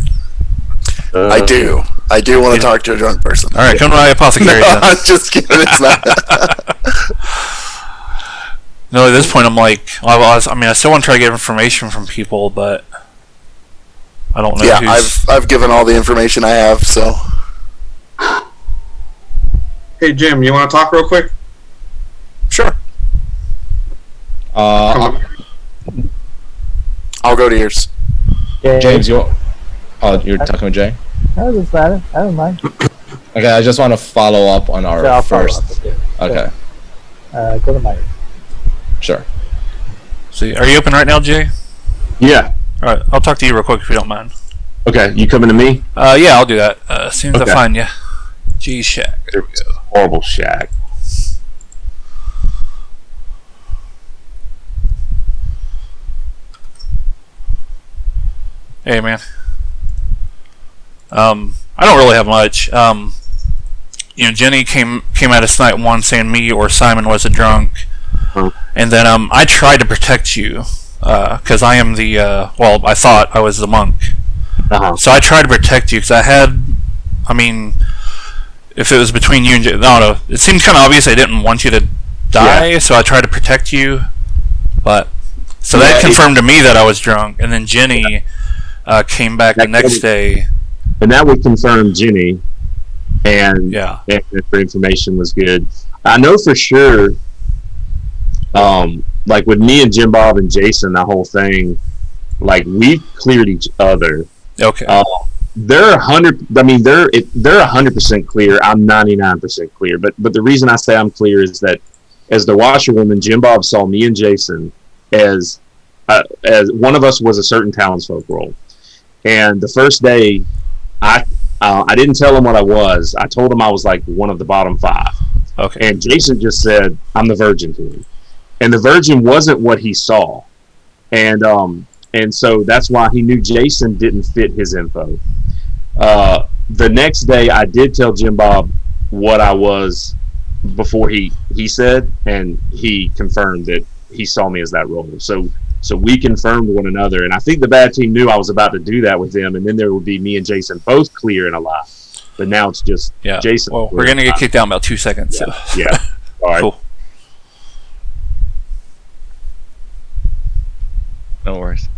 I do. I do want to talk to a drunk person. All right, come to my apothecary. No, then. I'm just kidding. It's not. No, at this point, I'm like, I still want to try to get information from people, but I don't know. Yeah, who's... I've given all the information I have. So, Hey Jim, you want to talk real quick? sure. Uh, I'll go to yours. James, you're talking with Jay? No, it doesn't matter. I don't mind. Okay, I just want to follow up on our So I'll follow first. up with you. Okay, Go to Mike. sure. So, are you open right now, Jay? Yeah. All right, I'll talk to you real quick if you don't mind. Okay, you coming to me? Yeah, I'll do that as soon as Okay. I find you. G Shack. There we go. Horrible shack. Hey, man. I don't really have much. Jenny came at us night one saying me or Simon was a drunk, and then I tried to protect you because I am the I thought I was the monk, so I tried to protect you because if it was between you and no, it seemed kind of obvious I didn't want you to die, so I tried to protect you, but so that confirmed to me that I was drunk, and then Jenny came back the next day. And that would confirm Jenny, and if her information was good. I know for sure, like with me and Jim Bob and Jason, that whole thing, like we cleared each other. Okay. They're 100. I mean, they're 100% clear. I'm 99% clear. But the reason I say I'm clear is that as the washerwoman, Jim Bob saw me and Jason as one of us was a certain townsfolk role, and the first day. I didn't tell him what I was. I told him I was like one of the bottom 5. Okay. And Jason just said, I'm the Virgin to him. And the Virgin wasn't what he saw. And so that's why he knew Jason didn't fit his info. The next day, I did tell Jim Bob what I was before he said, and he confirmed that he saw me as that role. So we confirmed one another, and I think the bad team knew I was about to do that with them, and then there would be me and Jason both clear and alive. But now it's just Jason. Well, we're gonna get kicked out in about 2 seconds. Yeah. Yeah. All right. Cool. No worries.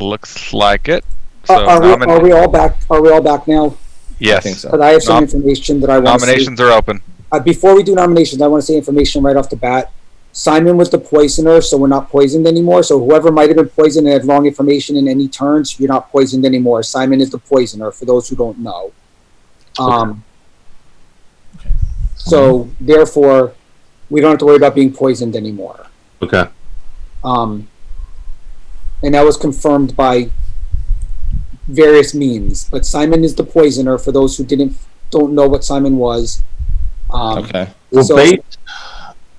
Looks like it. So Are we all back? Are we all back now? Yes. I think so. But I have some information that I want to say. Nominations are open. Before we do nominations, I want to say information right off the bat. Simon was the poisoner, so we're not poisoned anymore. So whoever might have been poisoned and had wrong information in any turns, you're not poisoned anymore. Simon is the poisoner, for those who don't know. So therefore, we don't have to worry about being poisoned anymore. Okay. And that was confirmed by various means. But Simon is the poisoner, for those who don't know what Simon was. Okay. Well,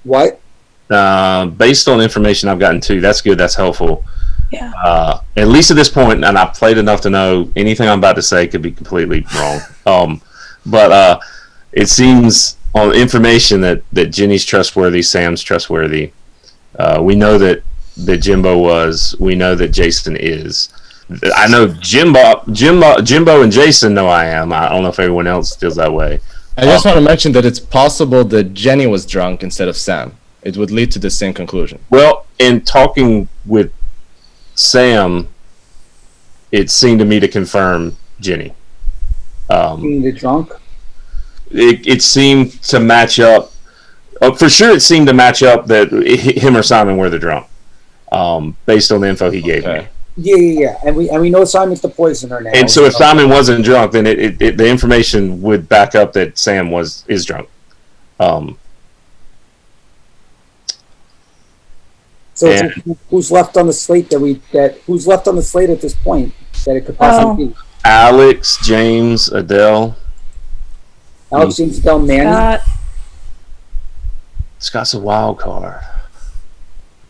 what? Based on information I've gotten too, that's good. That's helpful. Yeah. At least at this point, and I've played enough to know anything I'm about to say could be completely wrong. But it seems on information that Jenny's trustworthy, Sam's trustworthy. We know that Jimbo was. We know that Jason is. I know Jimbo, and Jason know I am. I don't know if everyone else feels that way. I just want to mention that it's possible that Jenny was drunk instead of Sam. It would lead to the same conclusion. Well, in talking with Sam, it seemed to me to confirm Jenny. Being the drunk? It seemed to match up. For sure, it seemed to match up that him or Simon were the drunk, based on the info he gave me. Yeah. And we know Simon's the poisoner now. And so if Simon wasn't drunk, then the information would back up that Sam is drunk. So who's left on the slate who's left on the slate at this point that it could possibly be? Alex, James, Adele. Alex, James, Adele, Manny. Scott's a wild card.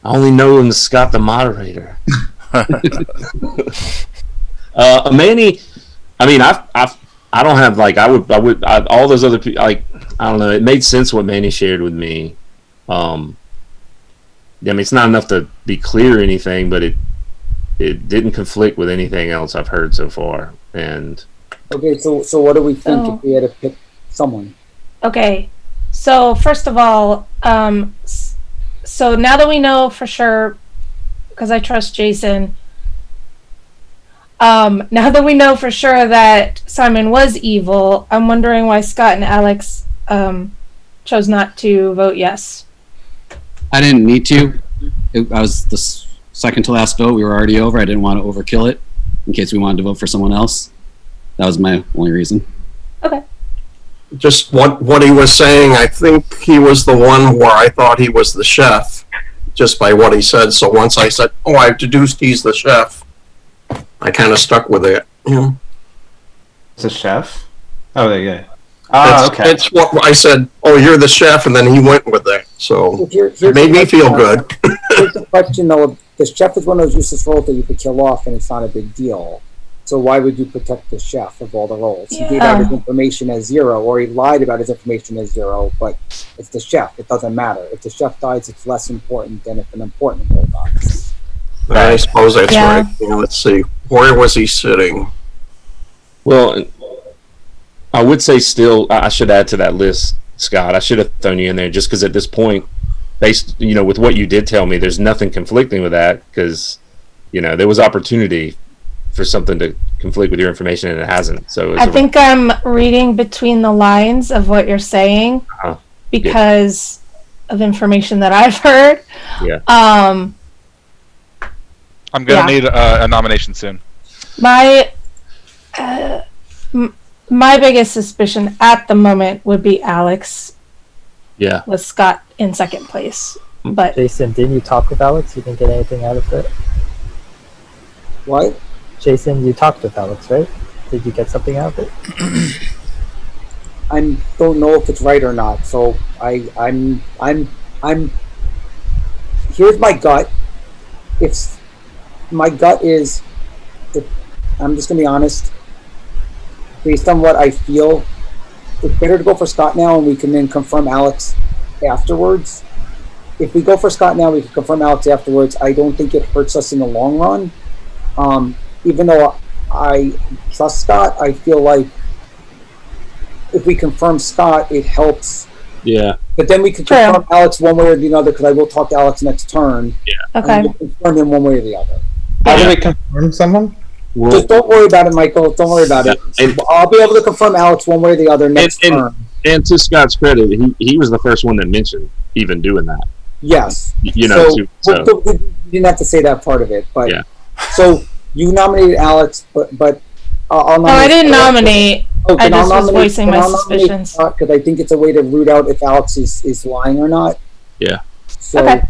I only know him as Scott the moderator. Manny, I mean, I don't have like I would all those other people, like, I don't know. It made sense what Manny shared with me. I mean, it's not enough to be clear or anything, but it didn't conflict with anything else I've heard so far. And okay, so what do we think if we had to pick someone? Okay, so first of all, so now that we know for sure, because I trust Jason, now that we know for sure that Simon was evil, I'm wondering why Scott and Alex chose not to vote yes. I didn't need to. I was the second to last vote. We were already over. I didn't want to overkill it in case we wanted to vote for someone else. That was my only reason. Okay. Just what he was saying, I think he was the one where I thought he was the chef, just by what he said. So once I said, "Oh, I've deduced he's the chef," I kind of stuck with it. Yeah. It's a chef. Oh, yeah. Okay. It's what I said. Oh, you're the chef, and then he went with that. So Here's it made the me feel question, good. Here's the question though: the chef is one of those useless roles that you could kill off, and it's not a big deal. So why would you protect the chef of all the roles? He gave out his information as 0, or he lied about his information as 0. But it's the chef; it doesn't matter. If the chef dies, it's less important than if an important role dies. I suppose that's right. Yeah, let's see. Where was he sitting? Well, I would say still, I should add to that list, Scott. I should have thrown you in there just because at this point, based, with what you did tell me, there's nothing conflicting with that because, there was opportunity for something to conflict with your information and it hasn't. So I think I'm reading between the lines of what you're saying because of information that I've heard. Yeah. I'm gonna need a nomination soon. My biggest suspicion at the moment would be Alex. Yeah. With Scott in second place, but Jason, didn't you talk with Alex? You didn't get anything out of it. What? Jason, you talked with Alex, right? Did you get something out of it? I don't know if it's right or not. So I'm. Here's my gut. If my gut is, I'm just gonna be honest. Based on what I feel, it's better to go for Scott now, and we can then confirm Alex afterwards. If we go for Scott now, we can confirm Alex afterwards. I don't think it hurts us in the long run. Even though I trust Scott, I feel like if we confirm Scott, it helps. Yeah. But then we can confirm Alex one way or the other, because I will talk to Alex next turn. Yeah. Okay. And we'll confirm him one way or the other. How do we confirm someone? Well, just don't worry about it, Michael. Don't worry about it. I'll be able to confirm Alex one way or the other next turn. And to Scott's credit, he was the first one that mentioned even doing that. Yes. We didn't have to say that part of it, but so you nominated Alex, but I'll nominate. No, I didn't nominate. Okay, I just was voicing my suspicions because I think it's a way to root out if Alex is lying or not. Yeah. So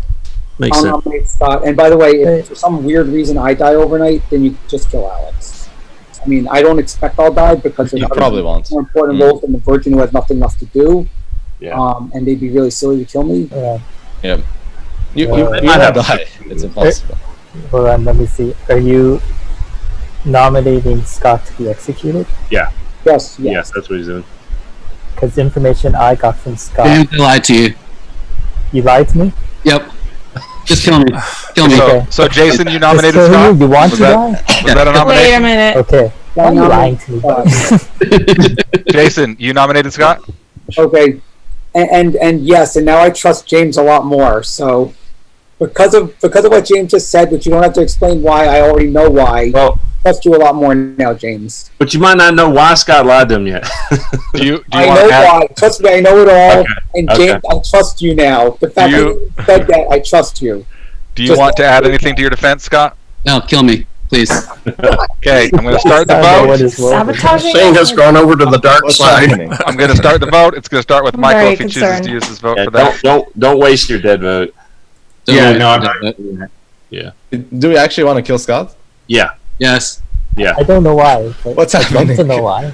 Makes I'll sense. nominate Scott. And by the way, if for some weird reason I die overnight, then you just kill Alex. I mean, I don't expect I'll die because there's probably won't. more important roles than the Virgin who has nothing left to do. Yeah. And they'd be really silly to kill me. Yeah. Yep. You might have die. It's impossible. Hold on, let me see. Are you nominating Scott to be executed? Yeah. Yes. Yes, that's what he's doing. Because information I got from Scott. Damn, I lied to you. You lied to me? Yep. Just kill me. Kill me. So Jason, you nominated So Scott? you want was to that, die? Was that a nomination? Wait a minute. Okay. Why are you lying to me? Jason, you nominated Scott? Okay. And yes, and now I trust James a lot more. So because of what James just said, which you don't have to explain why, I already know why. Well, I trust you a lot more now, James. but you might not know why Scott lied to him yet. Do you I know why. Trust me, I know it all. Okay, And okay. James, I trust you now. The fact that you said that, I trust you. Do you Just- want to add anything to your defense, Scott? No, kill me, please. Okay, I'm going to start the I know what vote. is wrong. Sabotaging. Shane has gone over to the dark side. I'm going to start the vote. It's going to start with I'm Michael very if he chooses concerned. to use his vote Yeah, for that. don't waste your dead vote. Yeah. Do we actually want to kill Scott? Yeah. Yes. I don't know why. But What's I'd love happening? to know why.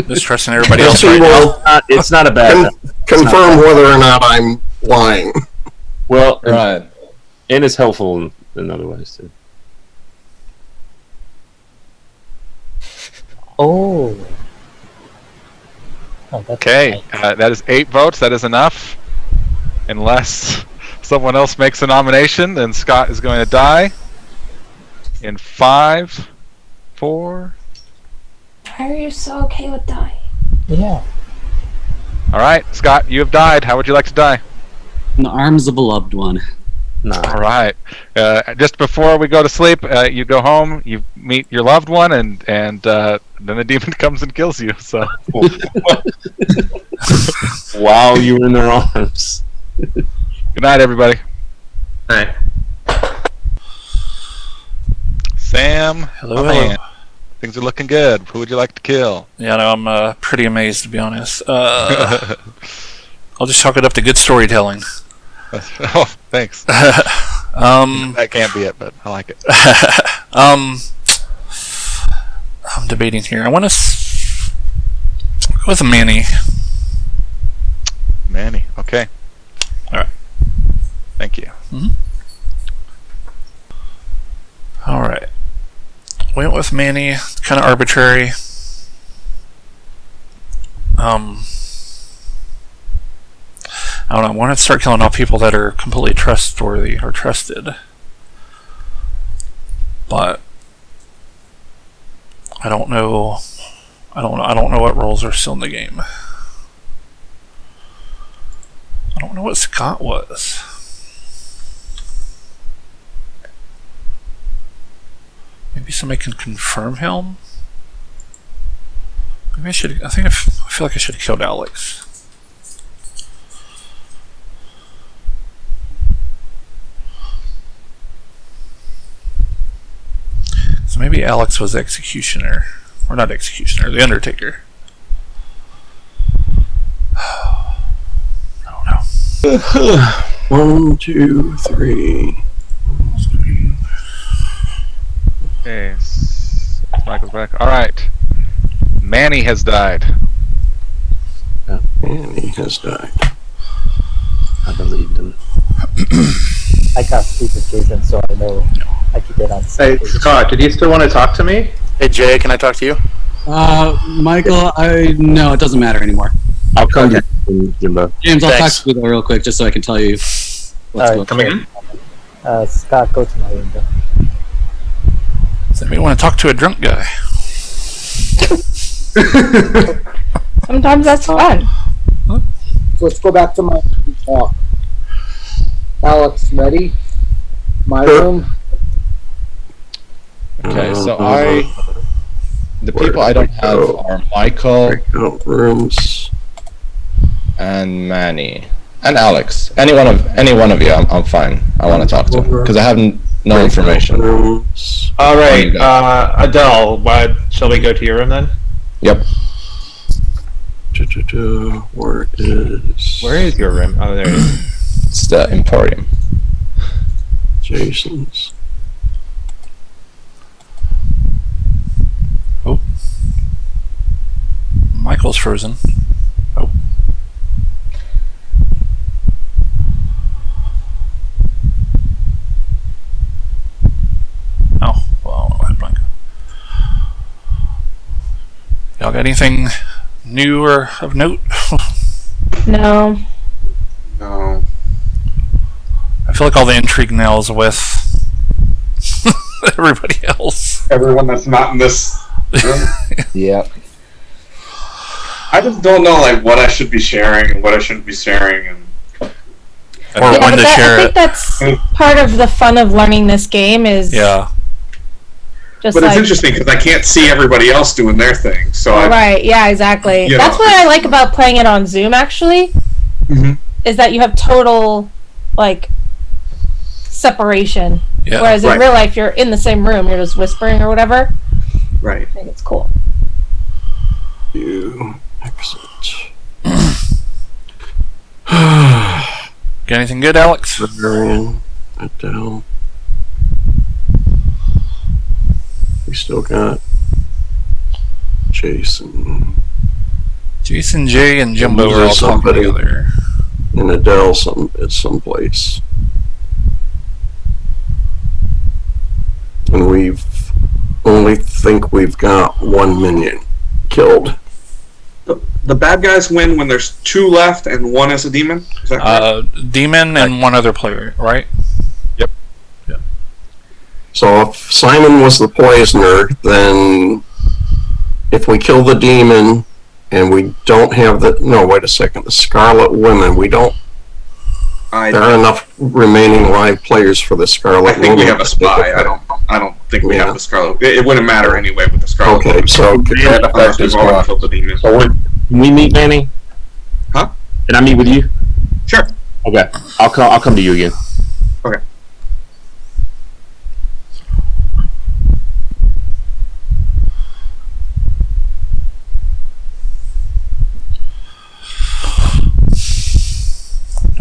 Just trusting everybody Yes, else he right now. will It's not a bad thing. confirm whether or not I'm lying. Well, Right. and it's helpful in other ways too. Oh. That's Okay, nice. that is 8 votes. That is enough. Unless someone else makes a nomination, then Scott is going to die. In 5, 4. Why are you so okay with dying? Yeah. All right, Scott, you have died. How would you like to die? In the arms of a loved one. All right. Just before we go to sleep, you go home, you meet your loved one, and then the demon comes and kills you. So While you were in their arms. good night, everybody. Hey. Sam. Hello, my hello. man. Things are looking good. Who would you like to kill? Yeah, no, I'm pretty amazed, to be honest. I'll just chalk it up to good storytelling. Oh, thanks. That can't be it, but I like it. I'm debating here. I want to go with Manny. Manny, okay. All right. Thank you. Mm-hmm. All right. Went with Manny. Kind of arbitrary. I don't know. I want to start killing all people that are completely trustworthy or trusted. But I don't know. I don't know what roles are still in the game. I don't know what Scott was. Maybe somebody can confirm him. Maybe I should. I feel like I should have killed Alex. So maybe Alex was the executioner, or not executioner, the Undertaker. I don't know. 1, 2, 3. Okay, Michael's back. All right. Manny has died. Manny has died. I believed him. I can't speak with Jason, so I know I could get on. Hey, Scott, did you still want to talk to me? Hey, Jay, can I talk to you? Michael, no, it doesn't matter anymore. I'll come to you, Jimbo. James, I'll Thanks. talk to you though real quick, just so I can tell you what's Alright, going on. Come in. Scott, go to my window. Does anybody want to talk to a drunk guy? Sometimes that's fun. So let's go back to my talk. Alex, ready? My room. Okay, so the people I don't have are Michael, Breakout rooms. and Manny, and Alex. Any one of you, I'm fine. I want to talk to because I have no information. Rooms. All right, Adele, shall we go to your room then? Yep. Where is Where is your room? Oh, there it is. It's the Emporium. Jason's? Oh. Michael's frozen. Oh. Oh, well, I had blank. Y'all got anything new or of note? No. No. I feel like all the intrigue now is with everybody else. Everyone that's not in this room. Yeah. I just don't know like what I should be sharing and what I shouldn't be sharing, and Or Yeah, when but to I share think it. that's part of the fun of learning this game is Yeah. just but it's like interesting because I can't see everybody else doing their thing. So I, right, yeah, exactly. You That's know. what I like about playing it on Zoom actually, Mhm. is that you have total like separation. Yeah. Whereas in Right. real life you're in the same room, you're just whispering or whatever. right. I think it's cool. You exit. Got anything good, Alex? Barbarian. Adele. We still got Jason Jason, Jay, and Jimbo are all There's talking somebody. together. and Adele at some place. And we've only think we've got one minion killed. The bad guys win when there's 2 left and 1 is a demon. Is that correct? Demon and one other player, right? So if Simon was the poisoner, then if we kill the demon and we don't have the wait a second, the Scarlet Women, we don't. There are enough remaining live players for the Scarlet I think Woman. we have a spy. I don't think we have the Scarlet. It wouldn't matter anyway with the Scarlet. Okay, Woman. so Unless we've already killed the demon. So can we meet, Manny? Huh? Can I meet with you? Sure. Okay. I'll come to you again. Okay.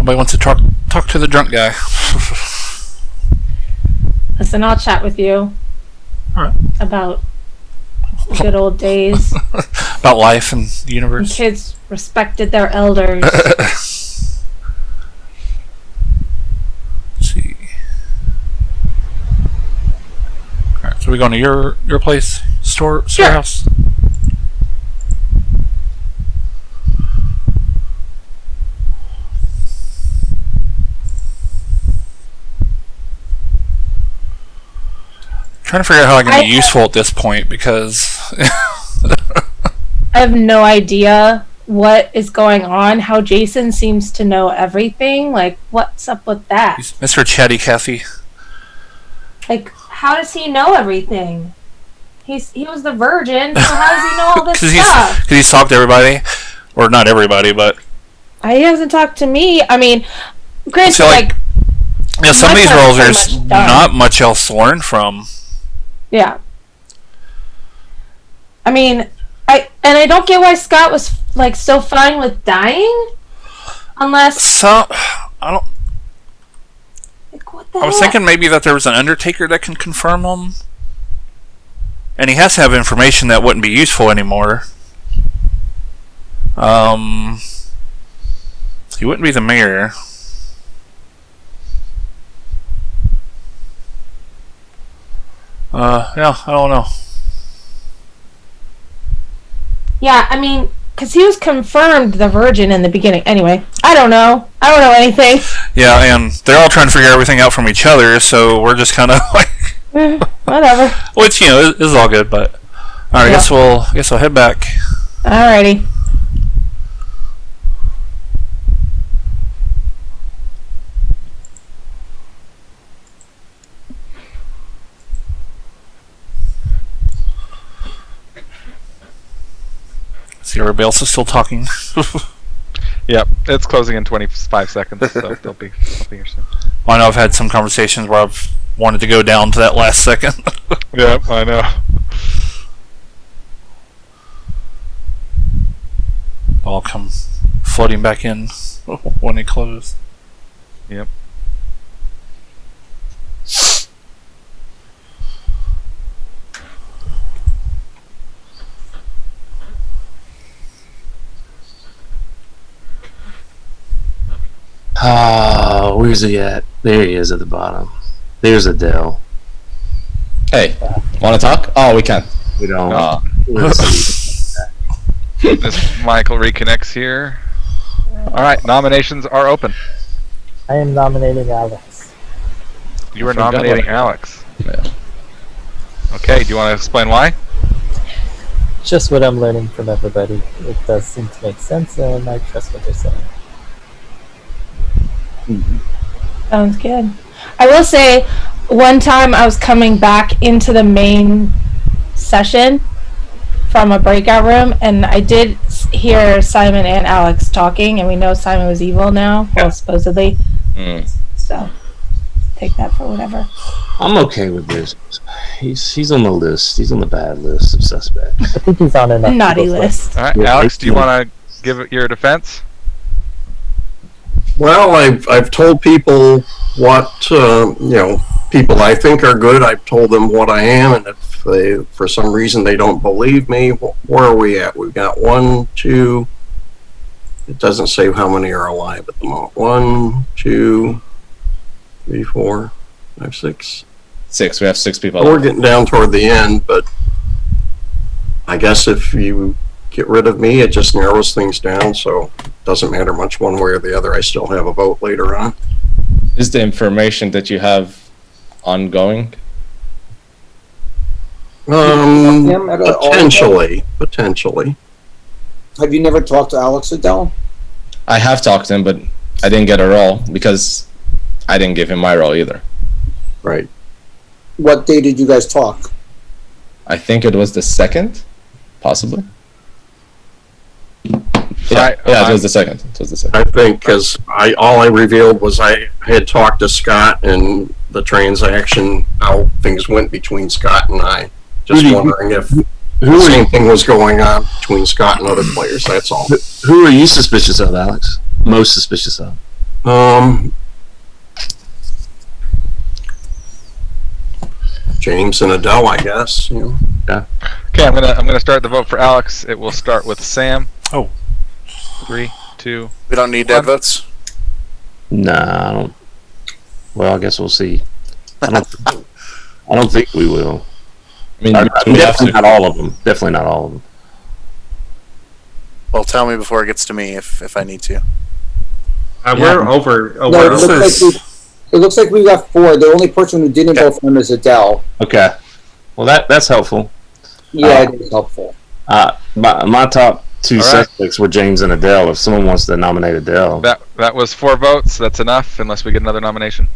Nobody wants to talk to the drunk guy. Listen, I'll chat with you. Alright. About the good old days. About life and the When universe. kids respected their elders. Let's see. Alright, so we going to your place? Storehouse? Trying to figure out how I can be useful at this point because I have no idea what is going on. How Jason seems to know everything. Like, what's up with that? he's Mr. Chatty Cathy. Like, how does he know everything? He was the virgin, so how does he know all this stuff? Because he's talked to everybody, or not everybody, but He hasn't talked to me. I mean, granted, so, like, yeah, some of these must have roles so there's much done. not much else to learn from. Yeah. I mean, I don't get why Scott was like so fine with dying, unless So I don't. like what the I was heck? thinking maybe that there was an Undertaker that can confirm them, and he has to have information that wouldn't be useful anymore. He wouldn't be the mayor. Yeah, I don't know. Yeah, I mean, because he was confirmed the virgin in the beginning. Anyway, I don't know anything. Yeah, and they're all trying to figure everything out from each other, so we're just kind of like, Whatever. which is all good. But all right, Yeah. I guess I'll head back. Alrighty. See, everybody else is still talking. Yep, it's closing in 25 seconds, so they'll be here soon. I know I've had some conversations where I've wanted to go down to that last second. Yep, I know. I'll come floating back in when they close. Yep. Oh, where's he at? There he is at the bottom. There's Adele. Hey, want to talk? Oh, we can. We don't. This Michael reconnects here. All right, nominations are open. I am nominating Alex. You are forgot nominating what- Alex. Yeah. Okay, do you want to explain why? Just what I'm learning from everybody. It does seem to make sense, and I trust what they're saying. Sounds good. I will say, one time I was coming back into the main session from a breakout room, and I did hear Simon and Alex talking, and we know Simon was evil now, well, supposedly. So, take that for whatever. I'm okay with this. He's on the list. He's on the bad list of suspects. I think he's on enough Naughty people's list. All right, Alex, do you want to give it your defense? Well, I've told people what people I think are good. I've told them what I am, and if they, for some reason, they don't believe me, where are we at? We've got 1, 2. It doesn't say how many are alive at the moment. 1, 2, 3, 4, 5, 6. 6. We have 6 people. We're getting down toward the end, but I guess if you get rid of me, it just narrows things down, so it doesn't matter much one way or the other. I still have a vote later on. Is the information that you have ongoing? Him at all? Potentially. Have you never talked to Alex Adele? I have talked to him, but I didn't get a role because I didn't give him my role either. Right. What day did you guys talk? I think it was the 2nd, possibly. Right. Yeah, it was the 2nd. It was the 2nd. I think because all I revealed was I had talked to Scott and the transaction, how things went between Scott and I. Just wondering if the same thing was going on between Scott and other players. That's all. Who are you suspicious of, Alex? Most suspicious of? James and Adele, I guess. You know. Yeah. Okay, I'm gonna start the vote for Alex. It will start with Sam. Oh. 3, 2. We don't need dead votes. Nah, I don't. Well, I guess we'll see. I don't think we will. I mean, definitely not all of them. Definitely not all of them. Well, tell me before it gets to me if I need to. We're over. No, it looks like we got 4. The only person who didn't vote for him is Adele. Okay. Well, that's helpful. Yeah, it is helpful. My top 2 All right. suspects were James and Adele. If someone wants to nominate Adele, That was 4 votes. That's enough, unless we get another nomination.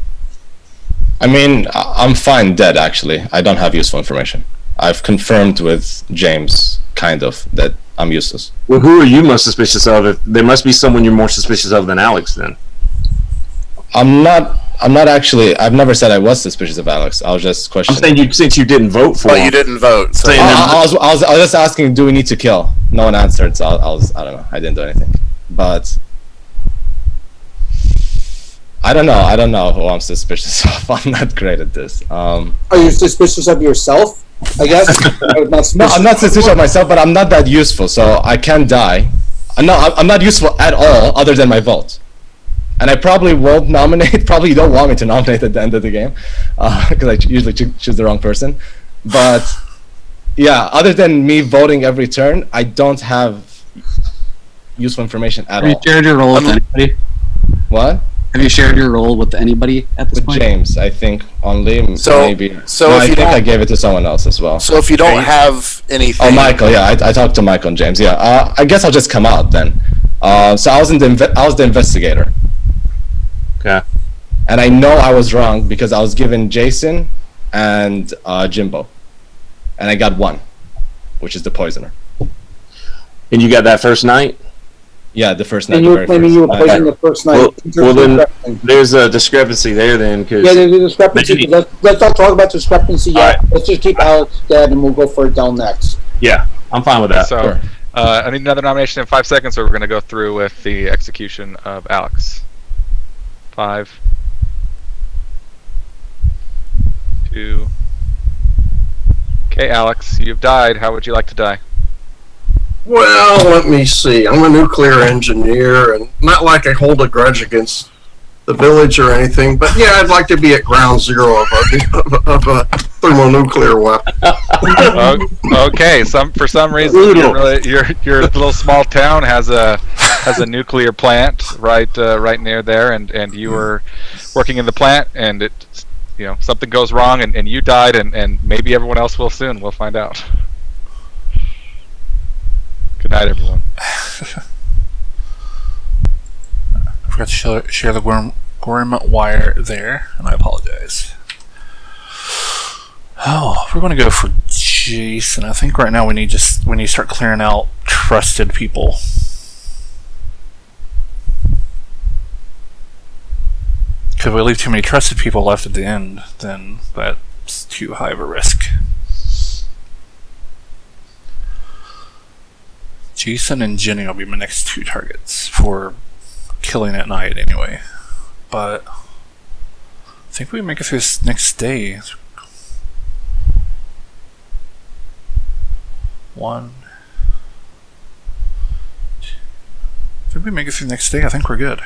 I mean, I'm fine dead, actually. I don't have useful information. I've confirmed with James, kind of, that I'm useless. well, who are you most suspicious of? If there must be someone you're more suspicious of than Alex, then. I'm not actually. I've never said I was suspicious of Alex. I was just I'm questioning. saying since you didn't vote for But him. you didn't vote. So I was just asking, do we need to kill? No one answered, so I don't know. I didn't do anything. But I don't know who I'm suspicious of. I'm not great at this. Are you suspicious of yourself? I guess. No, I'm not suspicious of myself, but I'm not that useful, so I can die. I'm not useful at all, other than my vote. And I probably won't nominate. Probably you don't want me to nominate at the end of the game, because I usually choose the wrong person. But yeah, other than me voting every turn, I don't have useful information at all. Have you shared your role with anybody? What? Have you shared your role with anybody at this With point? James, I think only. Maybe. So No, if I you think I don't- gave it to someone else as well. So if you don't have anything, Oh, Michael. Yeah, I talked to Michael and James. Yeah, I guess I'll just come out then. So I was the investigator. Okay. And I know I was wrong because I was given Jason and Jimbo, and I got 1, which is the poisoner. And you got that first night? Yeah, the first night. And you the were very claiming first you were night. poisoned the first night. Well, then there's a discrepancy there then, because Yeah, there's a discrepancy. Let's not talk about discrepancy yet. All right. Let's just keep Alex dead, and we'll go for Adele next. yeah, I'm fine with that. So, Sure. I need another nomination in 5 seconds, or we're going to go through with the execution of Alex. 5, 2. Okay, Alex, you've died. How would you like to die? Well, let me see. I'm a nuclear engineer, and not like I hold a grudge against the village or anything, but yeah, I'd like to be at ground zero of a thermonuclear weapon. Okay, for some reason your little small town has a nuclear plant right near there, and you were working in the plant, and it something goes wrong, and you died, and maybe everyone else will soon. We'll find out. Good night, everyone. I forgot to share the worm wire there, and I apologize. Oh, we're going to go for Jason. I think right now we need to start clearing out trusted people. Because if we leave too many trusted people left at the end, then that's too high of a risk. Jason and Jenny will be my next 2 targets for killing at night anyway. But I think we can make it through this next day. 1, 2. If we make it through the next day, I think we're good.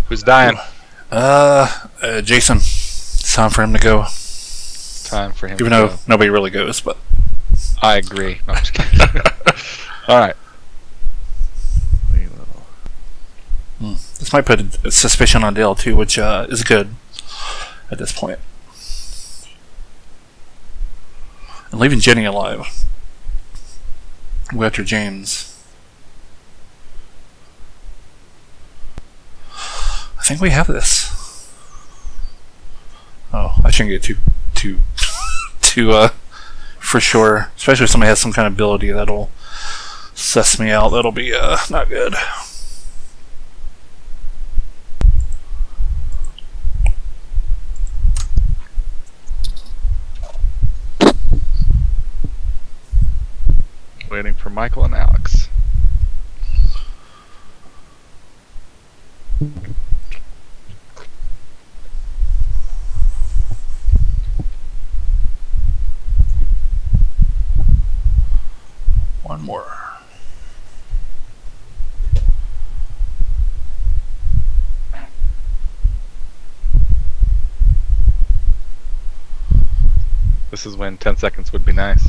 Who's dying? Jason. It's time for him to go. Time for him. Even to though go. nobody really goes, but I agree. No, I'm just kidding. All right. This might put a suspicion on Dale too, which is good at this point. And leaving Jenny alive. Go after James. I think we have this. Oh, I shouldn't get too for sure. Especially if somebody has some kind of ability that'll suss me out. That'll be not good. Waiting for for Michael and Alex. One more. This is when 10 seconds would be nice.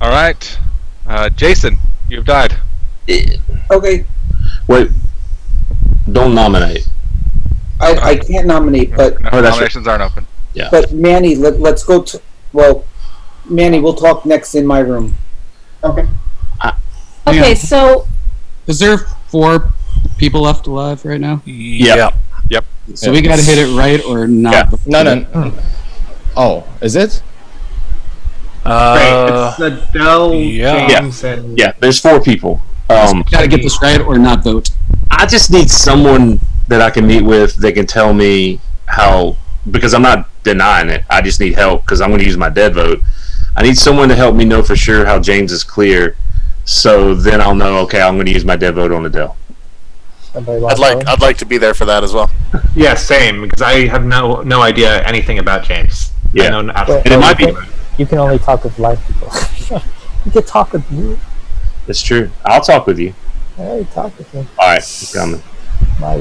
All right, Jason, you've died. Okay. Wait, don't nominate. I can't nominate, but No, nominations aren't open. Yeah. but Manny, let's go to. Well, Manny, we'll talk next in my room. Okay. Okay, so Is there 4 people left alive right now? Yeah. Yep. So we got to hit it right or not. No. Oh, is it? Right, it's Adele, yeah. James, and Yeah, there's 4 people. Got to get this right or not vote. I just need someone that I can meet with that can tell me how, because I'm not denying it. I just need help because I'm going to use my dead vote. I need someone to help me know for sure how James is clear, so then I'll know. Okay, I'm going to use my dead vote on Adele. I'd like to be there for that as well. yeah, same, because I have no idea anything about James. Yeah. I know nothing. And it might be. You can only talk with live people. You can talk with me. It's true. I'll talk with you. Hey, talk with me. All right, I'm coming. My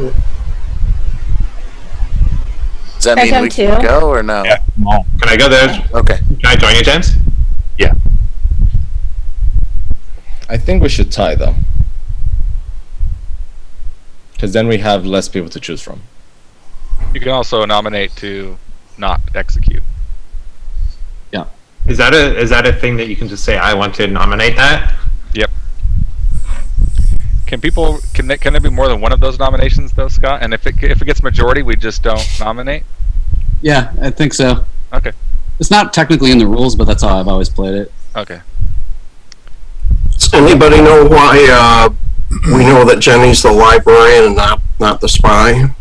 Does that I mean come we too. can go or no? Yeah, come on. Can I go there? Okay. Can I join you, James? Yeah. I think we should tie though, because then we have less people to choose from. You can also nominate to not execute. Is that a thing that you can just say, I want to nominate that? Yep. Can there be more than one of those nominations though, Scott? And if it gets majority, we just don't nominate? Yeah, I think so. Okay. It's not technically in the rules, but that's how I've always played it. Okay. Does anybody know why we know that Jenny's the librarian and not the spy?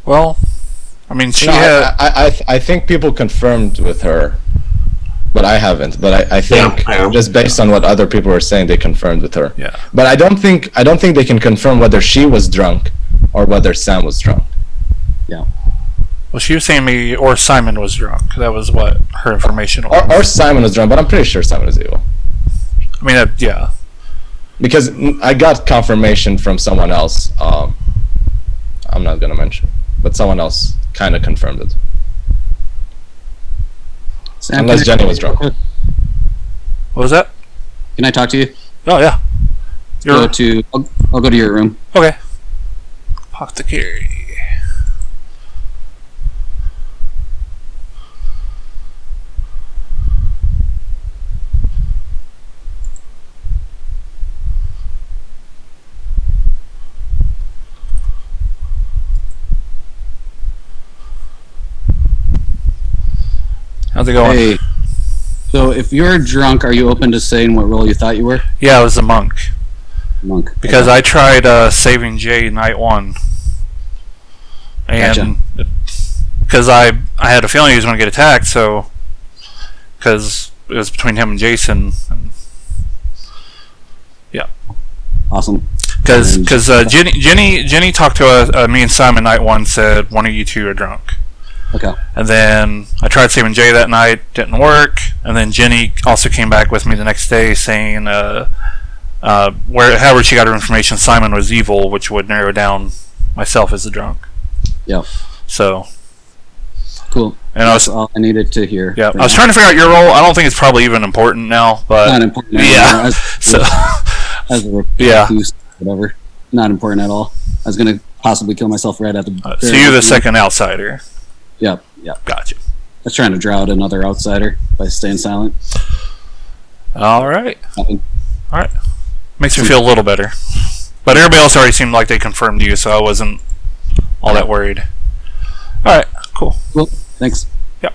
Well, I mean, she No, had. I think people confirmed with her, but I haven't. But I think Yeah. just based on what other people were saying, they confirmed with her. Yeah. But I don't think they can confirm whether she was drunk or whether Sam was drunk. Well, she was saying me or Simon was drunk. That was what her information was. Or Simon was drunk, but I'm pretty sure Simon is evil. I mean, yeah. Because I got confirmation from someone else. I'm not gonna mention, but someone else kind of confirmed it. Sam, Unless Jenny was drunk. What was that? Can I talk to you? Oh yeah. I'll go to your room. Okay. Apothecary. How's it going? Hey. So if you're drunk, are you open to saying what role you thought you were? Yeah, I was a monk. Monk. Because I tried saving Jay night 1. And because I had a feeling he was going to get attacked, so because it was between him and Jason. And, yeah. Awesome. Because Jenny talked to me and Simon night 1, said one of you two are drunk. Okay. And then I tried saving Jay that night, didn't work. And then Jenny also came back with me the next day saying, however she got her information, Simon was evil, which would narrow down myself as the drunk. Yep. So. Cool. And that's all I needed to hear. Yeah. I was trying to figure out your role. I don't think it's probably even important now, but. Not important. Yeah. As a recluse, whatever. Not important at all. I was gonna possibly kill myself right at the. So you're the second outsider. Yep. Gotcha. I was trying to draw out another outsider by staying silent. All right. Makes me feel a little better. But everybody else already seemed like they confirmed you, so I wasn't all that worried. All right. Cool. Thanks. Yep.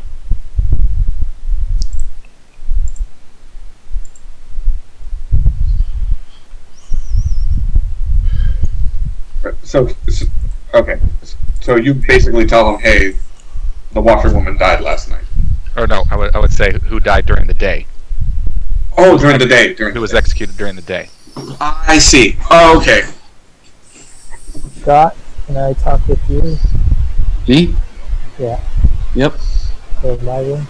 So, okay. So you basically tell them, hey, the washerwoman died last night. Or no, I would say who died during the day. Oh, during the day. Who was executed during the day. I see. Oh, okay. Scott, can I talk with you? Me? Yeah. Yep. In my room?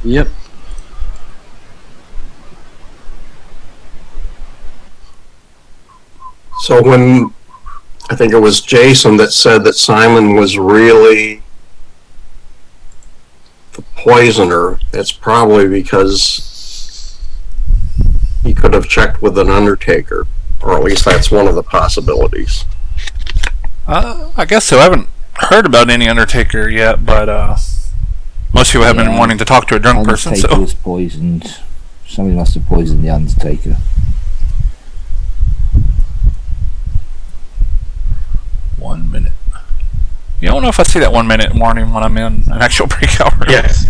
Yep. So when, I think it was Jason that said that Simon was really the poisoner, it's probably because he could have checked with an undertaker, or at least that's one of the possibilities. I guess so. I haven't heard about any Undertaker yet, but most people have been wanting to talk to a drunk person. Undertaker So was poisoned. Somebody must have poisoned the Undertaker. .1 minute. You don't know if I see that 1 minute warning when I'm in an actual breakout room. Yes.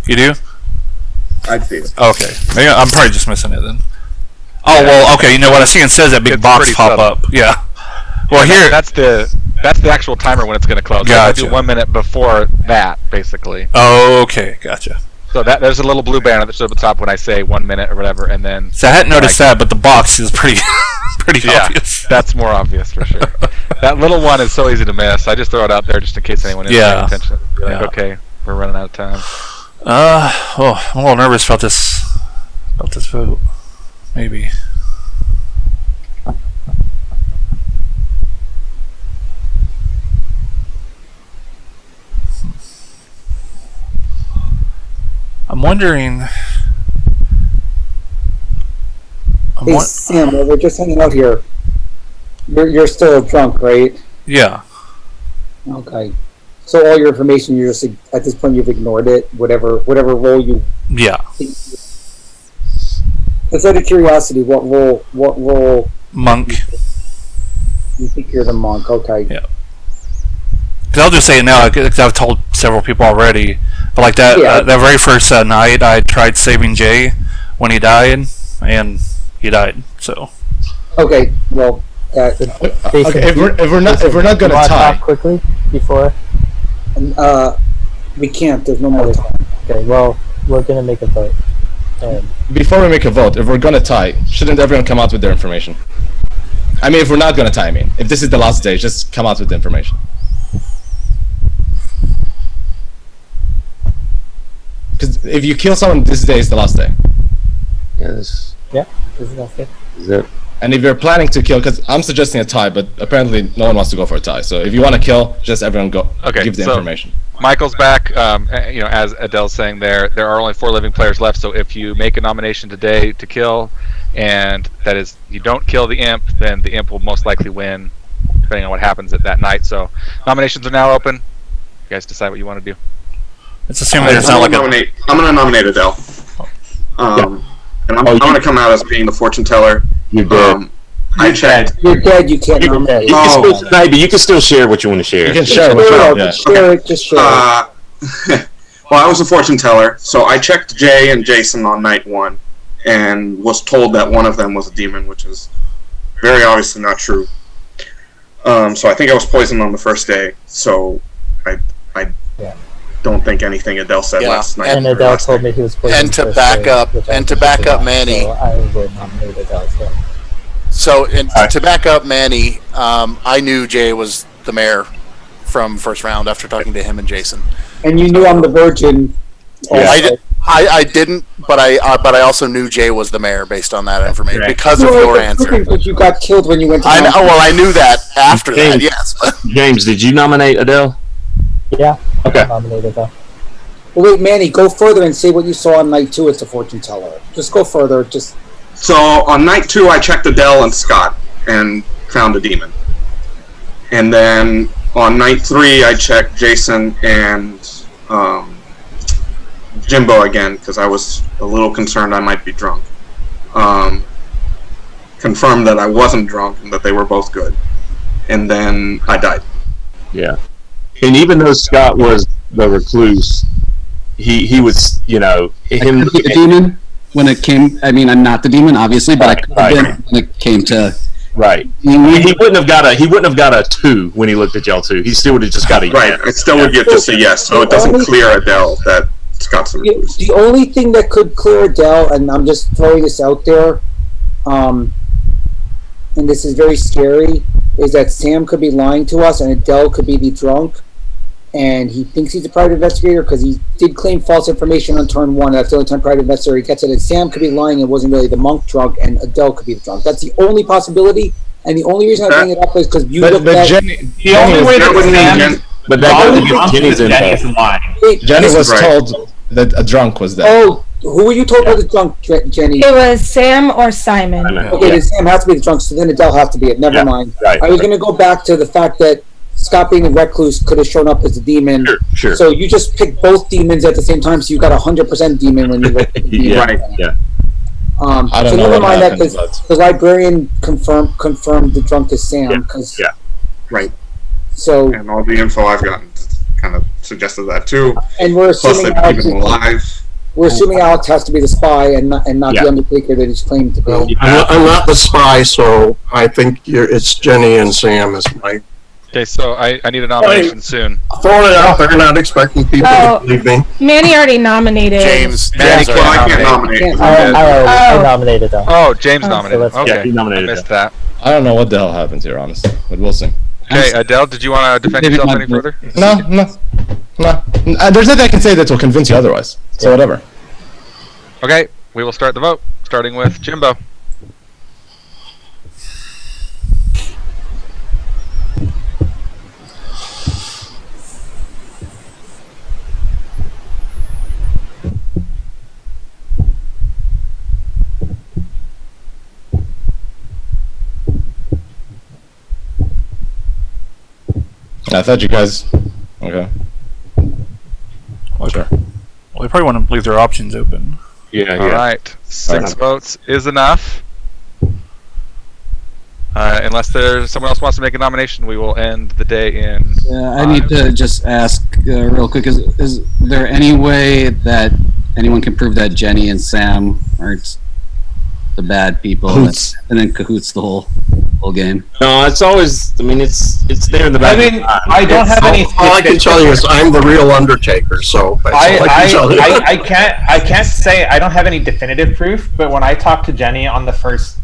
You do? I see it. Okay. Maybe I'm probably just missing it then. Oh well. Okay. You know what I see? It says that big box pop up. Yeah. Well, here that's the actual timer when it's going to close. Gotcha. So I do 1 minute before that, basically. Oh, okay. Gotcha. So there's a little blue banner that's at the top when I say 1 minute or whatever, and then. So I hadn't noticed that, but the box is pretty Yeah, obvious. that's more obvious for sure. That little one is so easy to miss. I just throw it out there just in case anyone is paying attention. Be like, okay, we're running out of time. Oh, I'm a little nervous about this vote. Maybe. I'm wondering. Hey, Sam, we're just hanging out here. You're still drunk, right? Yeah. Okay. So all your information, you're just at this point you've ignored it. Whatever role you. Yeah. Just out of curiosity, what role? Monk. You think you're the monk? Okay. Yeah. Because I'll just say it now, because I've told several people already. But like that very first night, I tried saving Jay when he died, and he died. So. Okay. Well. Jason, if we're not gonna tie talk quickly before. We can't. There's no more time. Okay. Well, we're gonna make a vote. Before we make a vote, if we're gonna tie, shouldn't everyone come out with their information? I mean, if we're not gonna tie, if this is the last day, just come out with the information. Because if you kill someone, this day is the last day. Yes. Yeah, this is the last day. Is it? And if you're planning to kill, because I'm suggesting a tie, but apparently no one wants to go for a tie. So if you want to kill, just everyone go. Okay, give the information. Michael's back. As Adele's saying, there are only 4 living players left. So if you make a nomination today to kill, and that is you don't kill the imp, then the imp will most likely win, depending on what happens at that night. So nominations are now open. You guys decide what you want to do. It's assuming there's not like I'm going to nominate Adele. And I'm going to come out as being the fortune teller. You're dead. I checked. You're dead. You can't nominate. Maybe you can still share what you want to share. You can share what you want. Share it. Just share it. Well, I was a fortune teller, so I checked Jay and Jason on night 1, and was told that one of them was a demon, which is very obviously not true. So I think I was poisoned on the first day. So I don't think anything Adele said last night. And Adele told me he was poisoned. And to back up Manny, so I would nominate Adele. To back up Manny, I knew Jay was the mayor from first round after talking to him and Jason. And you knew I'm the virgin. I didn't, but I also knew Jay was the mayor based on that information because of your answer. But you got killed when you went to. I knew that after that. Yes. James, did you nominate Adele? Yeah. Okay. I nominated Adele. Well, wait, Manny, go further and say what you saw on night 2 as the fortune teller. Just go further. So on night 2, I checked Adele and Scott and found a demon. And then on night 3, I checked Jason and Jimbo again because I was a little concerned I might be drunk. Confirmed that I wasn't drunk and that they were both good. And then I died. Yeah. And even though Scott was the recluse, he was, him. The demon when it came. I mean, I'm not the demon, obviously, but I could have been when it came to Right. He wouldn't have got a 2 when he looked at y'all two. He still would have just got a right. I still would get just a yes, so it doesn't clear Adele that Scott's the recluse. The only thing that could clear Adele, and I'm just throwing this out there, and this is very scary, is that Sam could be lying to us and Adele could be the drunk, and he thinks he's a private investigator because he did claim false information on turn 1. That's the only time private investigator gets it. And Sam could be lying and wasn't really the monk drunk, and Adele could be the drunk. That's the only possibility, and the only reason I bring it up is because you looked at... The only way that Sam... But that would get Jenny's Jenny's lying. Jenny was told that a drunk was there. Oh, who were you told was the drunk, Jenny? It was Sam or Simon. Okay, then Sam has to be the drunk, so then Adele has to be it. Never mind. Right, I was going to go back to the fact that Scott being a recluse could have shown up as a demon. Sure. So you just picked both demons at the same time, so you got 100% demon when you looked at the demon. Right. Yeah. I don't so know never what mind that happened, because the librarian confirmed the drunk is Sam. Cause, Right. So and all the info I've gotten kind of suggested that too. And we're Plus assuming they keep him alive. We're assuming Alex has to be the spy and not the Undertaker that he's claimed to be. I'm not the spy, so I think it's Jenny and Sam is my... Okay, so I need a nomination soon. Throwing it out there, not expecting people to believe me. Manny already nominated. James I can't nominate. I nominated them. Oh, James nominated. So Okay, he nominated I missed that. I don't know what the hell happens here, honestly, but we'll see. Okay, Adele, did you want to defend yourself any further? No. There's nothing I can say that will convince you otherwise. So whatever. Okay, we will start the vote, starting with Jimbo. I thought you guys... Okay. Sure. Well, they probably want to leave their options open. Yeah. All right, 6 votes is enough. Unless there's someone else wants to make a nomination, we will end the day in. I need to just ask real quick: is there any way that anyone can prove that Jenny and Sam aren't the bad people and then cahoots the whole game? No, it's always. I mean, it's there in the back. I mean, I don't have any. All I can tell you is I'm the real Undertaker, so that's all I can tell you. I can't say I don't have any definitive proof, but when I talked to Jenny on the first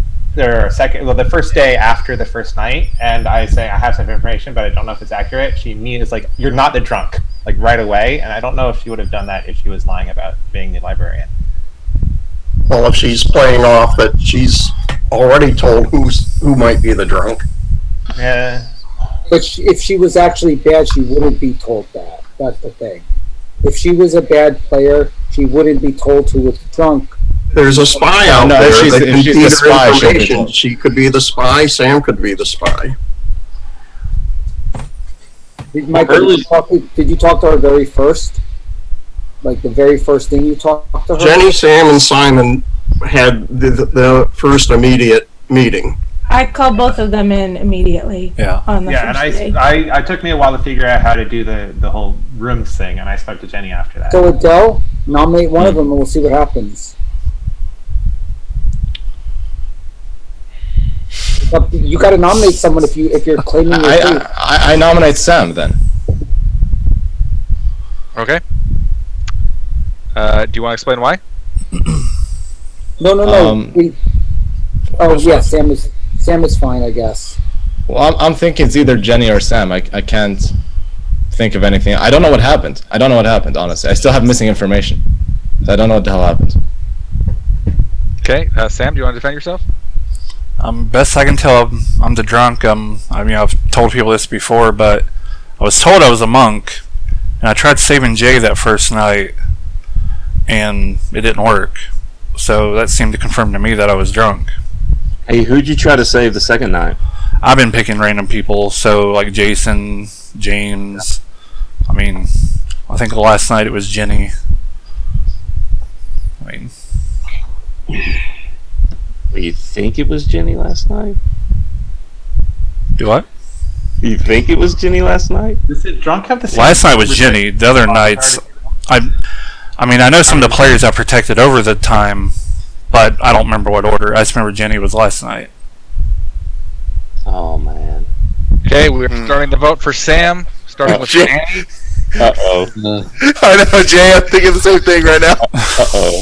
day after the first night, and I say I have some information, but I don't know if it's accurate, she immediately is like, "You're not the drunk," like right away, and I don't know if she would have done that if she was lying about being the librarian. Well, if she's playing off that she's already told who might be the drunk. Yeah. But if she was actually bad, she wouldn't be told that. That's the thing. If she was a bad player, she wouldn't be told who was drunk. There's a spy out No, there if she's- that if can she's feed the her spy, she'll be information. told. She could be the spy. Sam could be the spy. Did you talk to her very first? Like the very first thing you talked to her? Jenny, Sam, and Simon had the first immediate meeting. I called both of them in immediately. Yeah. On the Yeah, first and day. I took me a while to figure out how to do the whole rooms thing, and I spoke to Jenny after that. So Adele, nominate one of them and we'll see what happens. But you got to nominate someone if you're claiming your truth. I nominate Sam then. Okay. Do you want to explain why? No. Sam is fine, I guess. Well, I'm thinking it's either Jenny or Sam. I can't think of anything. I don't know what happened. Honestly. I still have missing information. So I don't know what the hell happened. Okay, Sam, do you want to defend yourself? Best I can tell, I'm the drunk. I've told people this before, but I was told I was a monk, and I tried saving Jay that first night, and it didn't work. So that seemed to confirm to me that I was drunk. Hey, who'd you try to save the second night? I've been picking random people, so like Jason, James. I mean, I think last night it was Jenny. I mean, You think it was Jenny last night? do what? You think it was Jenny last night? Does it drunk have the same? Last night was Jenny. The other nights, I mean, I know some of the players I protected over the time, but I don't remember what order. I just remember Jenny was last night. Oh man. Okay, we're starting the vote for Sam. Starting with Jay. Annie. Uh-oh. I know, Jay. I'm thinking the same thing right now. Uh-oh.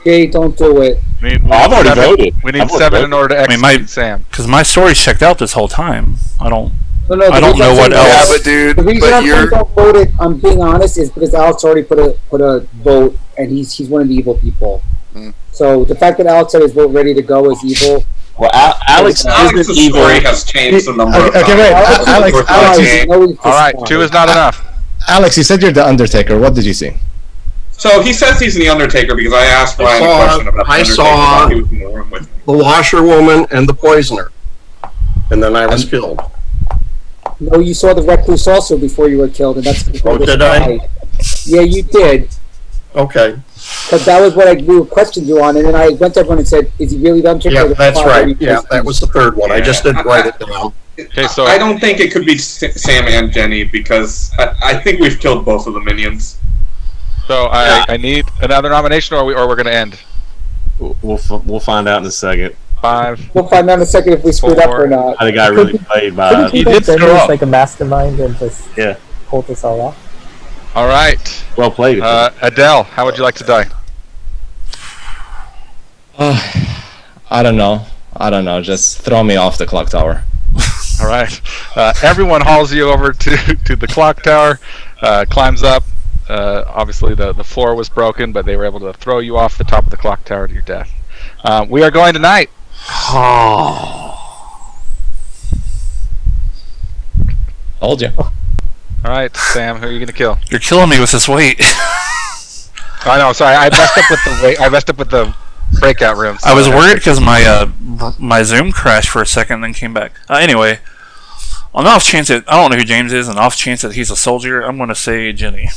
Jay, don't do it. I've already voted. We need I've already 7 voted. in order to I mean, execute Sam. Because my story's checked out this whole time. I don't The know reason what I'm saying- else. Yeah, but dude, The reason but I'm saying you're don't vote it, I'm being honest, is because Alex already put a vote, and he's one of the evil people. So the fact that Alex had his vote ready to go is evil. Well, Alex isn't Alex's evil. story has changed a number of times. Okay, wait. Alex, All right, 2 is not enough. Alex, you said you're the Undertaker. What did you see? So he says he's the Undertaker because I asked Ryan a question about the I Undertaker saw- while he was in the room with me. The washerwoman and the poisoner. And then I was killed. No, you saw the recluse also before you were killed, and that's before Oh, the did I? spy. Yeah, you did. Okay. Because that was what we questioned you on, and then I went to everyone and said, "Is he really the Undertaker?" Yeah, or the that's spy?" right. Yeah, that was the third one. I just didn't write it down. Okay, so I don't think it could be Sam and Jenny because I think we've killed both of the minions. So I need another nomination, or we're going to end. We'll find out in a second. 5. We'll find out in a second if we screwed up or not. I think I really played by. Couldn't He you did think screw Jenny up. is like a mastermind and just Yeah. pulled this all off? All right. Well played. Adele, how would you like to die? I don't know. Just throw me off the clock tower. All right. Everyone hauls you over to the clock tower, climbs up. Obviously, the floor was broken, but they were able to throw you off the top of the clock tower to your death. We are going tonight. Told you. All right, Sam, who are you going to kill? You're killing me with this weight. I know. Sorry, I messed up with the weight. I messed up with the breakout rooms. I was worried because my Zoom crashed for a second, then came back. Anyway, on the off chance that I don't know who James is, and off chance that he's a soldier, I'm going to say Jenny.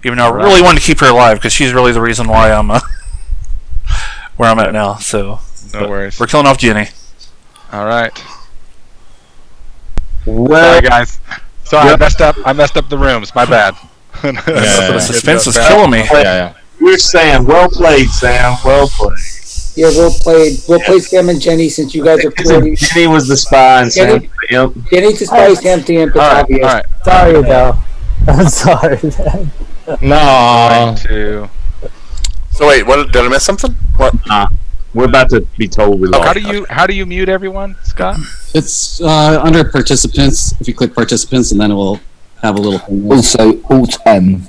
Even though I really wanted to keep her alive because she's really the reason why I'm where I'm at now. So No worries. we're killing off Jenny. All right. Well, Sorry, guys. Sorry, I messed up the rooms. My bad. The suspense is killing me. Yeah. we're Sam. Well played, Sam. Well played. Yeah, we'll play Sam and Jenny since you guys are clearly. Jenny was the spy and Sam Jenny- the imp. Jenny to spy, Sam to imp. It's All obvious. right. Sorry, though. I'm sorry, man. No. To So wait, what did I miss something? What? We're about to be told we lost. how do you mute everyone, Scott? It's under participants. If you click participants, and then it will have a little thing. Also, Alt M.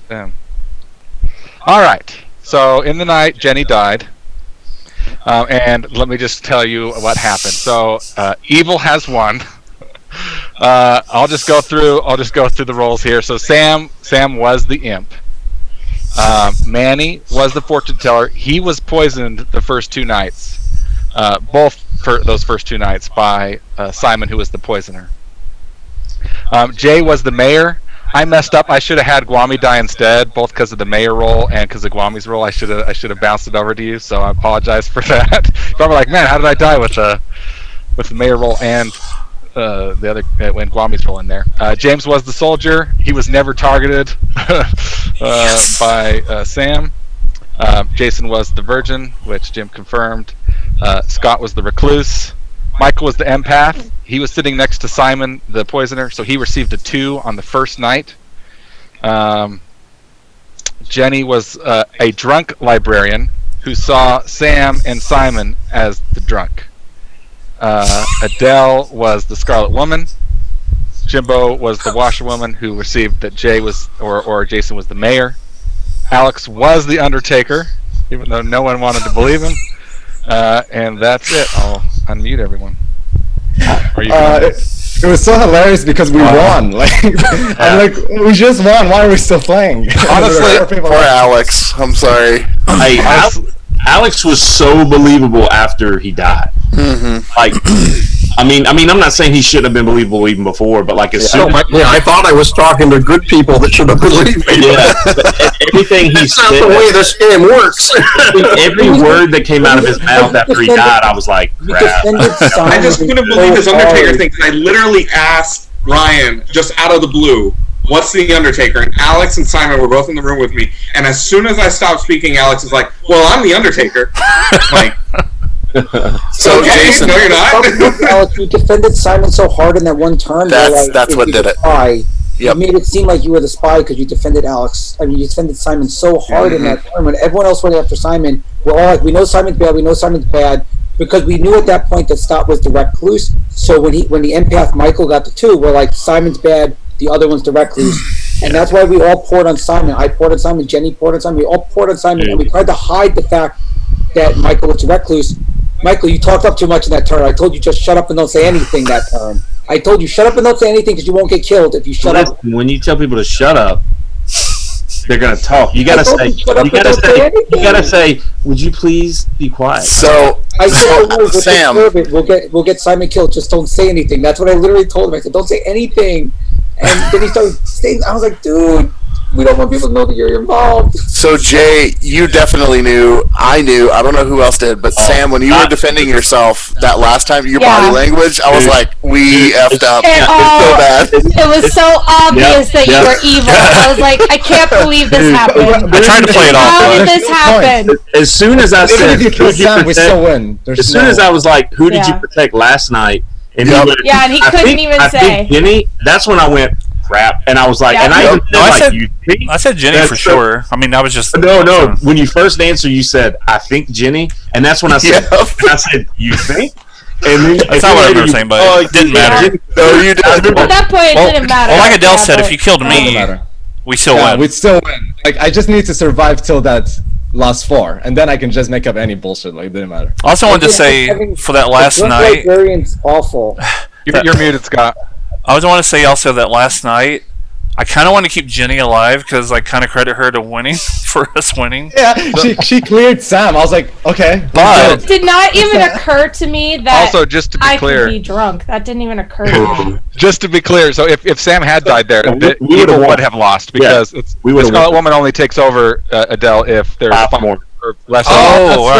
Damn. All right. So in the night, Jenny died, and let me just tell you what happened. So evil has won. I'll just go through the roles here. So Sam was the imp. Manny was the fortune teller. He was poisoned the first 2 nights, both for those first 2 nights by Simon, who was the poisoner. Jay was the mayor. I messed up. I should have had Guami die instead, both because of the mayor role and because of Guami's role. I should have bounced it over to you. So I apologize for that. You're probably like, man, how did I die with the mayor role and the other when Guami's role in there? James was the soldier. He was never targeted by Sam. Jason was the virgin, which Jim confirmed. Scott was the recluse. Michael was the empath. He was sitting next to Simon, the poisoner, so he received a 2 on the first night. Jenny was a drunk librarian who saw Sam and Simon as the drunk. Adele was the Scarlet Woman. Jimbo was the washerwoman who received that Jay was or Jason was the mayor. Alex was the Undertaker, even though no one wanted to believe him. And that's it. I'll unmute everyone. It was so hilarious because we won. I'm like, we just won. Why are we still playing? Honestly, poor Alex. I'm sorry. Hey, Alex was so believable after he died. Mm-hmm. Like, I mean, I'm not saying he shouldn't have been believable even before, but like as soon as I thought I was talking to good people that should have believed me. Yeah, everything he That's said. not the way this game works. Every word that came out of his mouth after he died, I was like, crap. I just couldn't believe this Undertaker thing. I literally asked Ryan just out of the blue, "What's the Undertaker?" And Alex and Simon were both in the room with me. And as soon as I stopped speaking, Alex was like, "Well, I'm the Undertaker." Like, So Jason, no, you're not. Alex, you defended Simon so hard in that one turn. That's what did it. Spy. Yep. You made it seem like you were the spy because you defended Alex. I mean, you defended Simon so hard in that turn. When everyone else went after Simon, we're all like, we know Simon's bad. We know Simon's bad because we knew at that point that Scott was the recluse. So when the empath Michael got the 2, we're like, Simon's bad. The other one's the recluse. And that's why we all poured on Simon. I poured on Simon. Jenny poured on Simon. We all poured on Simon, and we tried to hide the fact that Michael was the recluse. Michael, you talked up too much in that turn. I told you just shut up and don't say anything that turn. I told you shut up and don't say anything because you won't get killed if you shut up. When you tell people to shut up, they're gonna talk. You gotta say. You gotta say. Would you please be quiet? So I said, Sam, we'll get Simon killed. Just don't say anything. That's what I literally told him. I said, don't say anything. And then he started saying, I was like, dude, we don't want people to know that you're involved. So Jay, you definitely knew. I knew. I don't know who else did, but Sam, when you were defending yourself that last time, your body language, I was like, we effed up. It's so bad. It was so obvious that you were evil. I was like, I can't believe this happened. I tried to play it off. How did this happen? As soon as I said, we still win. As soon as I was like, who did you protect last night? And and he couldn't even say. Jenny, that's when I went, crap. And I was like, and I even I said Jenny for sure. I mean, I was just no. When you first answered, you said, I think Jenny, and that's when I said, you think? And then that's not what I remember saying, but it didn't matter. No, you didn't. At that point, it didn't matter. Well, like Adele said, if you killed me, we still win. We'd still win. Like, I just need to survive till that last 4, and then I can just make up any bullshit. Like, it didn't matter. I also wanted to say for that last night. Variant's awful. You're muted, Scott. I also want to say also that last night, I kind of want to keep Jenny alive because I kind of credit her to winning for us winning. Yeah, she cleared Sam. I was like, okay. But it did not even occur to me that also, just to be I clear, could be drunk. That didn't even occur to me. Just to be clear, so if Sam had died there, people would have lost because the Scarlet Woman only takes over Adele if there's 5 more or less.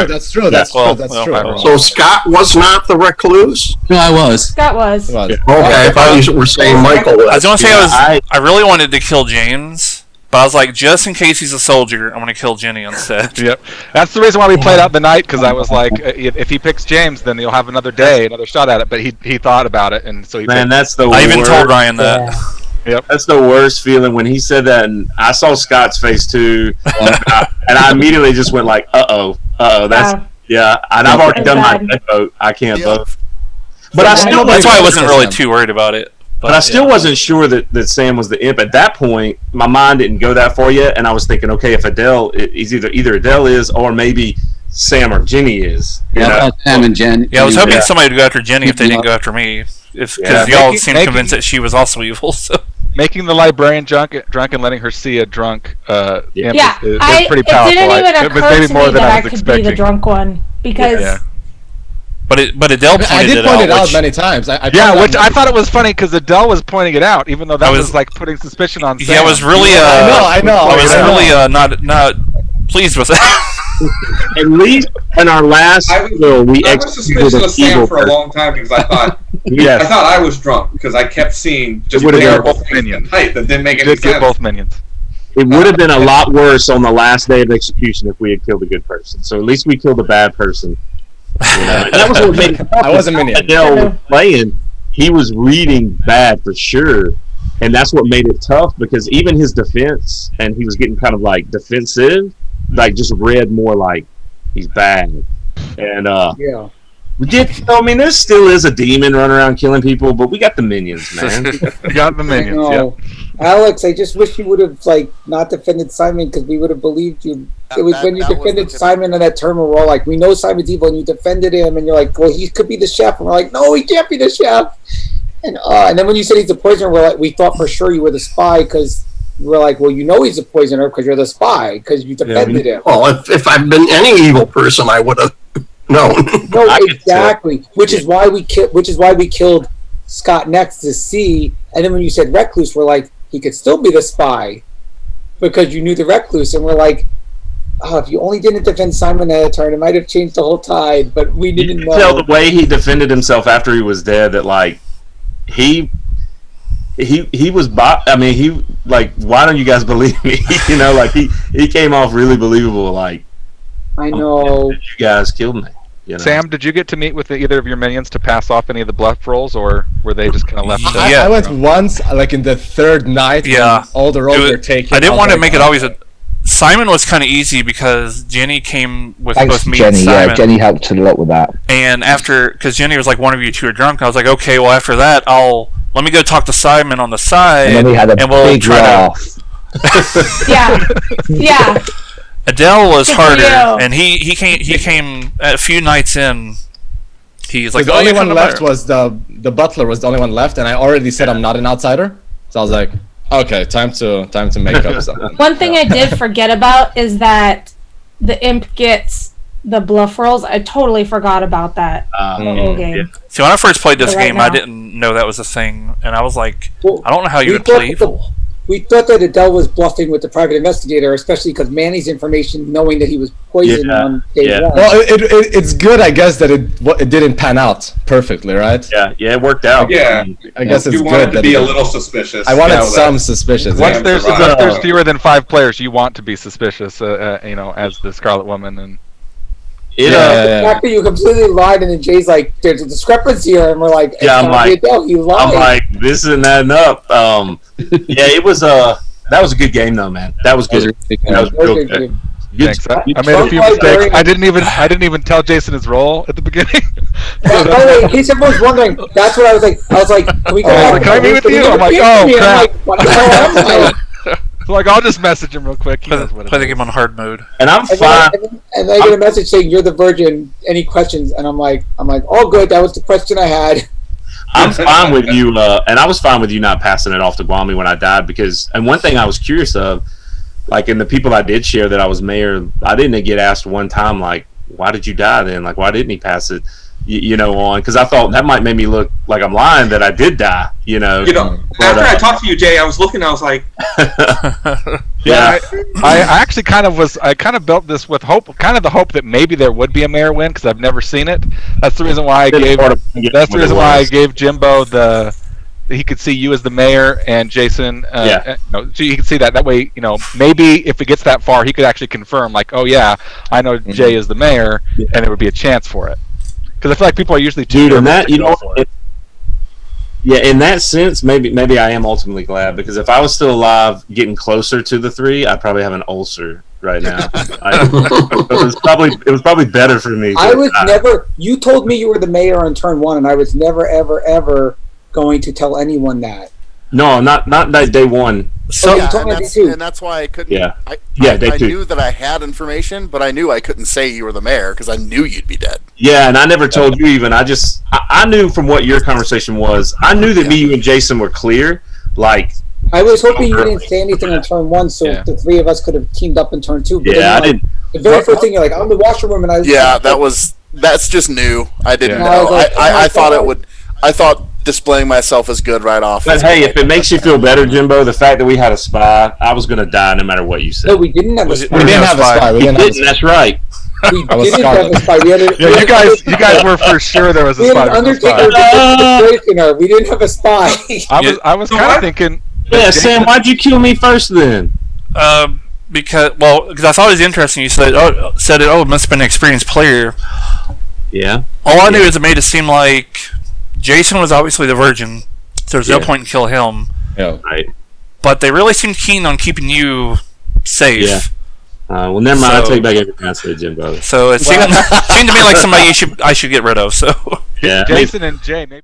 That's true. That's true. So Scott was not the recluse? No, I was. Scott was. Okay, I thought you were saying Michael was. I was going to say I really wanted to kill James, but I was like, just in case he's a soldier, I'm going to kill Jenny instead. Yep, that's the reason why we played out the night, because I was like, if he picks James, then he'll have another day, another shot at it. But he thought about it, and so he. Man, that's the. I even told Ryan that. Yep. That's the worst feeling when he said that, and I saw Scott's face too, and I immediately just went like, "Uh-oh, that's and I've already done my vote. I can't vote." But I still that's why I wasn't really too worried about it. But I still wasn't sure that Sam was the imp at that point. My mind didn't go that far yet, and I was thinking, okay, if Adele is either Adele is, or maybe Sam or Jenny is. Sam and Jen. Yeah, I was hoping somebody would go after Jenny if they didn't go after me, because y'all seemed convinced that she was also evil. So. Making the librarian drunk and letting her see a drunk imp is pretty powerful. It didn't even It was occur maybe to more me than that I I was could be expecting. the drunk one because. But Adele pointed I did it point it out which, many times. Which I thought it was funny because Adele was pointing it out, even though that was like putting suspicion on Sam. Yeah, I was really. I know. I was really not pleased with that. At least in our last bill, we I was suspicious of Sam for a long time because I thought I thought I was drunk because I kept seeing just both minions. That didn't make any Did get sense. both minions. It would have been a lot worse on the last day of execution if we had killed a good person. So at least we killed a bad person. And that was what made it tough. I wasn't minion. Adele was playing. He was reading bad for sure. And that's what made it tough because even his defense, and he was getting kind of like defensive, like just read more like he's bad. And we did. I mean, there still is a demon running around killing people, but we got the minions, man. We got the minions. Yeah. Alex, I just wish you would have not defended Simon because we would have believed you. It was when you defended Simon in that term where we're all like, we know Simon's evil, and you defended him, and you're like, well, he could be the chef, and we're like, no, he can't be the chef. And then when you said he's the poisoner, we're like, we thought for sure you were the spy because we're like, well, you know he's a poisoner because you're the spy because you defended him. Well, if I'd been any evil person, I would have known. No, exactly. Which is why we killed Scott next to see. And then when you said recluse, we're like, he could still be the spy because you knew the recluse, and we're like, oh, if you only didn't defend Simon at a turn, it might have changed the whole tide. But we didn't know. Tell the way he defended himself after he was dead that like he was. I mean, he like, why don't you guys believe me? You know, like he came off really believable. Like, I know you guys killed me. You know? Sam, did you get to meet with either of your minions to pass off any of the bluff rolls, or were they just kind of left? I went once, like in the third night. Yeah. When all the rolls were taken. I didn't want to like, make it always Simon was kind of easy because Jenny came with Thanks both to me Jenny. and Simon. Yeah, Jenny helped a lot with that. And because Jenny was like, one of you two are drunk, I was like, okay, well after that, let me go talk to Simon on the side, And then we had a big laugh. Yeah. Adele was Good for harder, you. and he came a few nights in. He's like, the only one left was the butler was the only one left, and I already said I'm not an outsider, so I was like, okay, time to make up something. One thing I did forget about is that the imp gets the bluff rolls. I totally forgot about that the whole game. See, when I first played this But right game, I now- didn't know that was a thing, and I was like, Well, I don't know how you we would play thought evil. We thought that Adele was bluffing with the private investigator, especially because Manny's information, knowing that he was poisoned on day one. Well, it's good, I guess, that it didn't pan out perfectly, right? Yeah, it worked out. Yeah. I guess it's You good wanted to that be it- a little suspicious. I wanted you know, some that- suspicious. Once yeah. there's fewer than 5 players, you want to be suspicious, as the Scarlet Woman. And The fact that you completely lied, and then Jay's like, "There's a discrepancy here," and we're like, Yeah, I'm like, you lied. I'm like, this isn't adding up. Yeah, it was that was a good game though, man. That was good. That was real good. Thanks. I made a few mistakes. I didn't even tell Jason his role at the beginning. By the way, in case everyone's wondering, that's what I was like. I was like, "Can we go back? Can I meet with you?" I'm like, meet oh with me?" And I'm crap. like, "What the hell am I?" So like, I'll just message him real quick. He knows what it Play the is. game on hard mode. And I'm And fine. then I get a message saying, "You're the virgin. Any questions?" And I'm like, "All good. That was the question I had." I'm fine with you, and I was fine with you not passing it off to Guami when I died because, and one thing I was curious of, like in the people I did share that I was mayor, I didn't get asked one time like, why did you die then? Like, why didn't he pass it, on? Because I thought that might make me look like I'm lying that I did die, after I talked to you, Jay, I was looking, I was like, Yeah, I actually kind of built this with hope, kind of the hope that maybe there would be a mayor win because I've never seen it. That's the reason why I gave Jimbo he could see you as the mayor and Jason. So you can see that. That way, maybe if it gets that far, he could actually confirm, like, oh yeah, I know Jay is the mayor, and there would be a chance for it. Because I feel like people are usually too Dude, and nervous that to go for it. Yeah, in that sense, maybe I am ultimately glad because if I was still alive, getting closer to the 3, I'd probably have an ulcer right now. It was probably better for me. I was never. You told me you were the mayor on turn 1, and I was never, ever, ever going to tell anyone that. No, not that day 1. So you told me and, that too. that's why I couldn't. Yeah. I day 2. knew that I had information, but I knew I couldn't say you were the mayor because I knew you'd be dead. Yeah, and I never told you even. I knew from what your conversation was. I knew that me, you, and Jason were clear. Like, I was hoping you didn't say anything on turn 1, so the 3 of us could have teamed up in turn 2. But yeah, I then, didn't. The very first thing you're like, I'm in the washroom, and I. Yeah, that's just new. I didn't Yeah. know. I was like, I thought it would. I thought displaying myself as good right off. But hey, if it makes you feel better, Jimbo, the fact that we had a spy, I was going to die no matter what you said. No, we didn't have a spy. We didn't have a spy. We didn't have a spy. That's right. We didn't have a spy. We had Yeah, you guys were for sure there was a we had spy. an Undertaker prisoner. We didn't have a spy. I was kind of thinking. Yeah, Sam, why'd you kill me first then? Because I thought it was interesting. You said, it must have been an experienced player. Yeah. All I knew is it made it seem like Jason was obviously the virgin, so there's no point in kill him. Yeah. Right. But they really seemed keen on keeping you safe. Yeah. Well, never mind. I take back everything I said, Jimbo. So it seemed to me like somebody I should get rid of. So yeah, Jason and Jay, maybe.